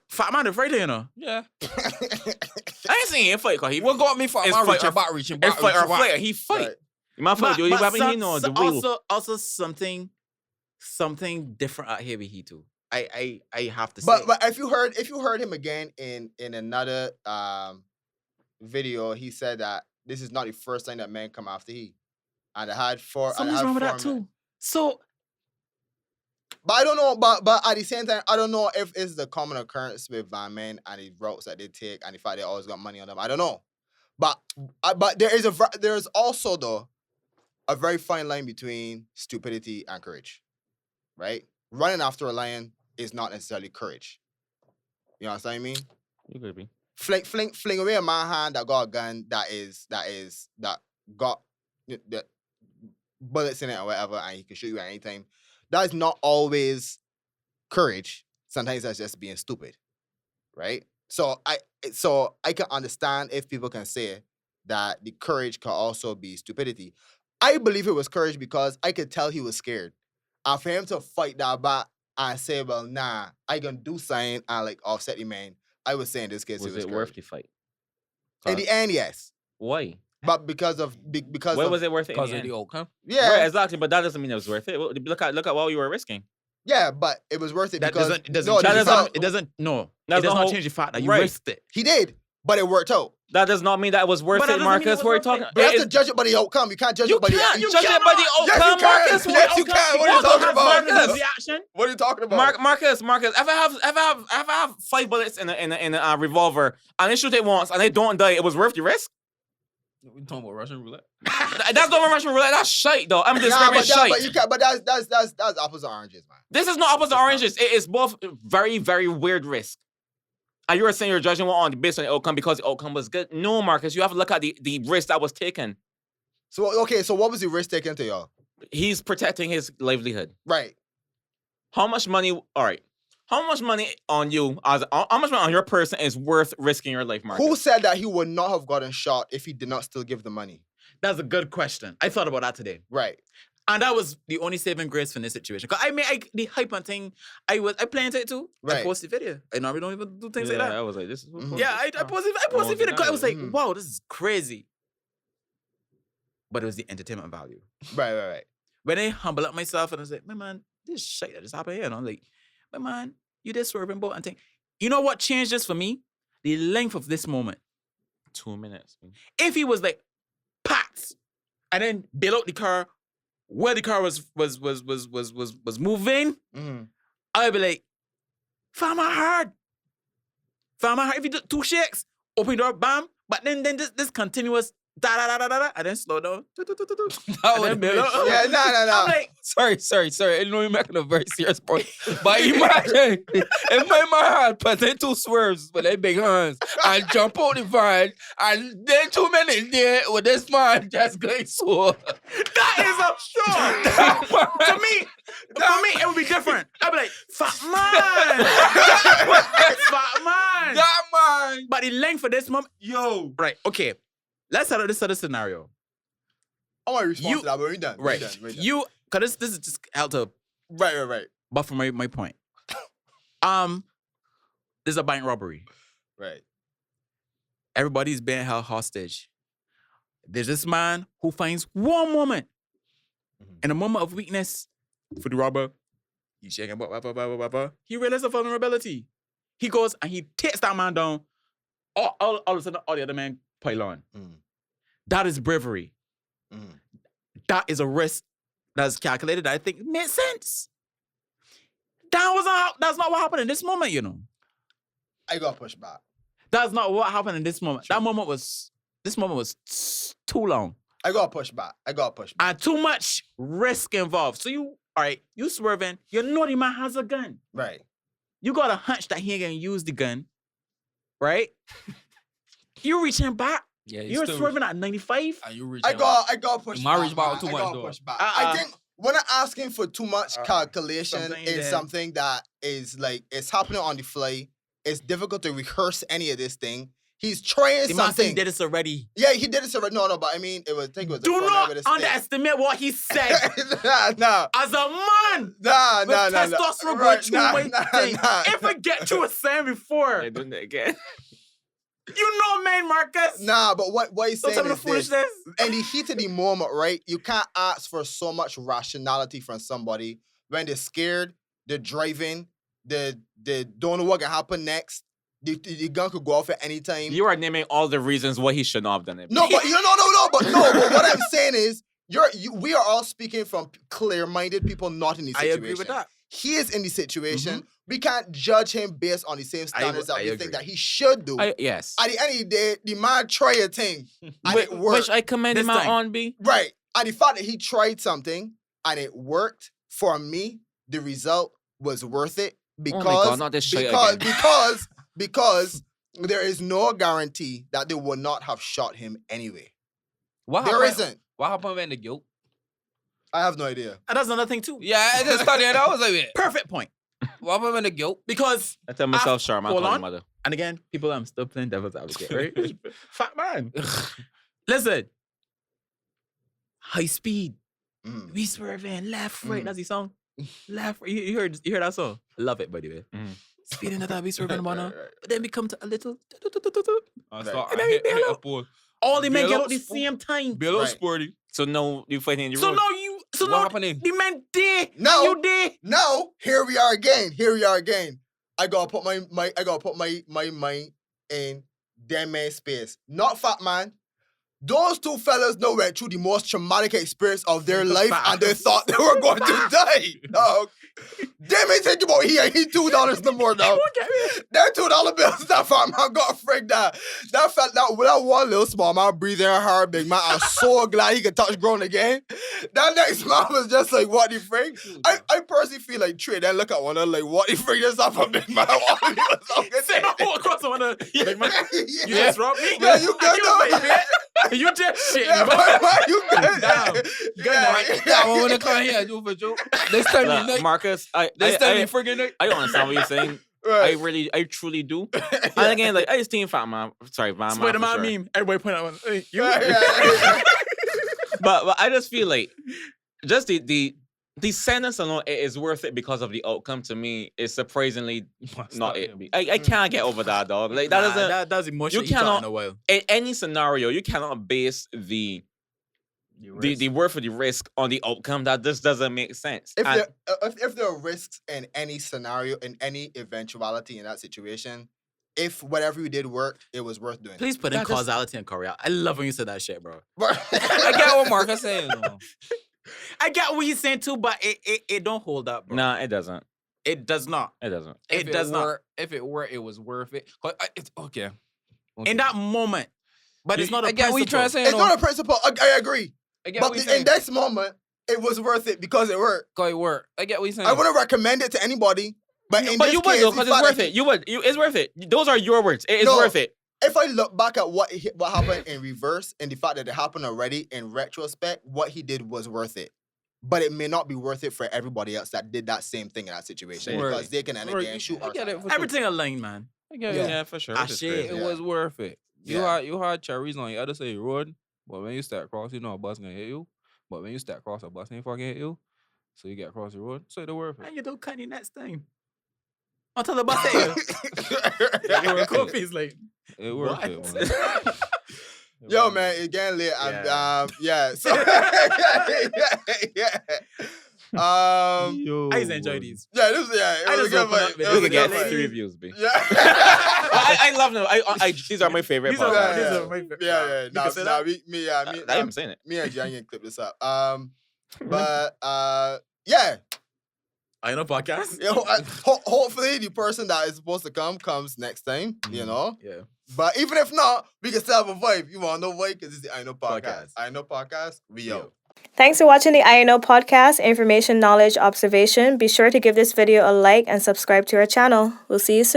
Fat man afraid, you know. Yeah. I ain't saying he fight because he. What got me for It's my fight reaching, or- back reaching, It's back fight or reaching, flight. He fight. Right. My fault. You weapon. He know the wheel. also something different out here with he too. I have to say. But if you heard him again in another video, he said that this is not the first time that men come after he, and I had four. something's wrong with that too. So But I don't know. But at the same time, I don't know if it's the common occurrence with van men and the routes that they take and the fact they always got money on them. I don't know. But there is also though a very fine line between stupidity and courage, right? Running after a lion is not necessarily courage. You know what I mean? You could be. Fling away a man hand that got a gun that got the bullets in it or whatever, and he can shoot you at any time. That is not always courage. Sometimes that's just being stupid, right? So I can understand if people can say that the courage can also be stupidity. I believe it was courage because I could tell he was scared. And for him to fight that back and say, well, nah, I gonna do something and like offset the man, I would say in this case Was it was it courage. worth the fight? In the end, yes. Why? But because Why was it worth it? because in of the the end? outcome. yeah, Right, exactly. But that doesn't mean it was worth it. Look at what you were risking. yeah, but it was worth it that because doesn't no, that because doesn't- it doesn't That's it does the not whole- change the fact that you right. risked it. he did, but it worked out. That does not mean that it was worth But that it, doesn't mean it Marcus. was What are you worth talking? it. But you have It to is- judge it by the outcome. You can't judge You it by the can't. you Judge it by the Yes, you outcome, can. Marcus. Yes, you can. What are you talking about? Reaction. What are you talking about? Marcus. If I have 5 bullets in a revolver and they shoot it once and they don't die, it was worth the risk. We talking about Russian roulette. That's not Russian roulette. That's shite, though. I'm Nah, describing but, shite. but you can't. But that's apples and oranges, man. This is not opposite oranges. It is both very, very weird risk. And you were saying you're judging one on based on the outcome because the outcome was good. No, Marcus, you have to look at the risk that was taken. So okay, so what was the risk taken to y'all? He's protecting his livelihood. Right. How much money? All right. How much money on you? How much money on your person is worth risking your life, Marcus? Who said that he would not have gotten shot if he did not still give the money? That's a good question. I thought about that today. Right. And that was the only saving grace from this situation. Because the hype and thing, I planned it too. I Right. posted video. I normally don't even do things like I that. was like, this is. Mhm. Yeah, I posted video because I was like, Mhm. wow, this is crazy. But it was the entertainment value. Right. When I humble up myself and I was like, my man, this shit that just happened here. And I'm like, my man, you did swerving boat and thing. You know what changed this for me? The length of this moment. 2 minutes. If he was like, pats, and then bail out the car where the car was moving, Mhm. I'd be like, fam, I heard. If you do 2 shakes, open the door, bam. But then this continuous da da da da da, and then slow down. That And then bail out. Yeah, nah. I'm like, Sorry. I know you're making a very serious point. But imagine if my man had put 2 swerves with their big hands and jump out the van and then 2 minutes there with this man just going so. that is a sure. To me, for me, it would be different. I'd be like, fat man. Fat man. That man. But the length of this moment, Yo. right, okay. Let's set up this other scenario. I want to respond to that, but we're done. Right. We're done. You, because this is just how to Right. buffer my point. There's a bank robbery. Right. Everybody's being held hostage. There's this man who finds one moment, in a moment of weakness for the robber. He's shaking, he realizes a vulnerability. He goes and he takes that man down. All of a sudden, all the other men pile on. Mm. That is bravery. Mm. That is a risk that's calculated that I think makes sense. That's not what happened in this moment, you know. I got pushed back. That's not what happened in this moment. Sure. This moment was too long I got pushed back. and too much risk involved. So you swerving, you know the man has a gun. Right. You got a hunch that he ain't gonna use the gun, right? You reaching back. Yeah, You're swerving at 95. And you reach I got pushed My back. reach about man. too I much, got though. pushed back. I think when I'm asking for too much calculation something is that- something that is like it's happening on the fly. It's difficult to rehearse any of this thing. He's trying The man said he something. did this already. Yeah, he did it already. No, but I mean, I think it was. Do a not with underestimate what he said. nah. As a man, Nah, with nah. testosterone Right, going through my thing. nah. If I get you a saying before, They're doing it again. you know, man, Marcus. Nah, but what he's Don't saying tell me the is this. foolishness. In the heat of the moment, right? You can't ask for so much rationality from somebody when they're scared, they're driving, they don't know what can happen next. The gun could go off at any time. You are naming all the reasons why he should not have done it. No, but but what I'm saying is we are all speaking from clear-minded people not in the I situation. agree with that. He is in the situation. We can't judge him based on the same standards that I we agree. think that he should do. Yes. At the end of the day, the man tried a thing and it worked. Which I commend This him time. on, B. Right. And the fact that he tried something and it worked, for me, the result was worth it because God, not this shit again. because there is no guarantee that they would not have shot him anyway. What There happened? isn't. What happened when the guilt? I have no idea. And that's another thing too. Yeah, I just started and I was like, Perfect point. what happened when the guilt? Because, I tell myself, sure, I'm hold calling on. mother. and again, people, I'm still playing devil's advocate, right? Fat man. Listen. High speed. Mm. We swerving left, right. Mm. That's the song. Left, right. You heard that song? I love it, by the way. Mm. Speeding at that, we swerving about now. Right. But then we come to a little. Right. And then we bail out. All the men Bail get out out the sport. same time. Bill Right. Sporty. So no, you fighting in the So road. now What now happening? the men did. No. You did. Now, here we are again. I gotta put my mind in them man space. Not Fat Man. Those two fellas know went through the most traumatic experience of their life and they thought they were going to die. Dog. Them ain't think about he $2 no more now. Their $2 bills that Fat Man got freaked out. That one little small man breathing hard, big man. I'm so glad he could touch ground again. That next man was just like, what the freak? I personally feel like Trey then look at one of like, what the freak this up a big man? Say no more across one of big man. You just robbed me? Yeah, you good though? You just shit. Yeah, man, you good? Damn. I want to come here and do for joke. This time you night. Marcus, I freaking night. I understand what you're saying. Right. I truly do. And again, like I just think Fat Man. Sorry, Van Man. Spider-Man for sure. meme. Everybody point out one. Hey, you. But I just feel like just the sentence alone is worth it because of the outcome. To me, is surprisingly not it. I can't get over that, dog. Like that doesn't. That's emotional. You cannot. In a while. In any scenario, you cannot base the worth of the risk on the outcome. That just doesn't make sense. If there are risks in any scenario, in any eventuality in that situation, if whatever you did worked, it was worth doing. Please put in causality and Korea. I love when you said that shit, bro. I get what Marcus saying. No. I get what he's saying too, but it don't hold up, bro. Nah, it doesn't. It does not. It doesn't. It does not. If it were, it was worth it. It's okay. In that moment. But it's not a I get what you trying to say. It's not a principle. I agree. I get But what you in saying. this moment, it was worth it because it worked. Cause it worked. I get what you saying. I wouldn't recommend it to anybody. But in But this you would case, though, because it's worth it. You would. It's worth it. Those are your words. It is No. worth it. If I look back at what happened in reverse and the fact that it happened already in retrospect, what he did was worth it. But it may not be worth it for everybody else that did that same thing in that situation Sure. because they can end up getting shoot. I get it. For sure. Everything aligned, man. I get Yeah. it. Yeah, for sure. Ah, Which is shit. crazy. It was worth it. You Yeah. had cherries on the other side of the road, but when you start across, you know a bus gonna hit you. But when you start across, a bus ain't fucking hit you. So you get across the road, so it's worth it. And you don't cut the next time. Until the bus hit you. It worth it. Coffee's like, It worth what? it, man. Yo, man, it's getting late. Yeah. So, yeah. Yo, I just enjoy these. Yeah, this it I was just a good open up fight. with It We was a could get good fight. 3 views, B. Yeah. I love them. These are my favorite. These are podcasts. these are my favorite. Yeah. You can say Nah, that? I am saying it. me and Gian can clip this up. But yeah. I know podcast. You know, hopefully the person that is supposed to comes next time, you know. Yeah. But even if not, we can still have a vibe. You want to know why? Because it's the INO podcast. Podcast. INO podcast, we out. Thanks for watching the INO podcast, Information, Knowledge, Observation. Be sure to give this video a like and subscribe to our channel. We'll see you soon.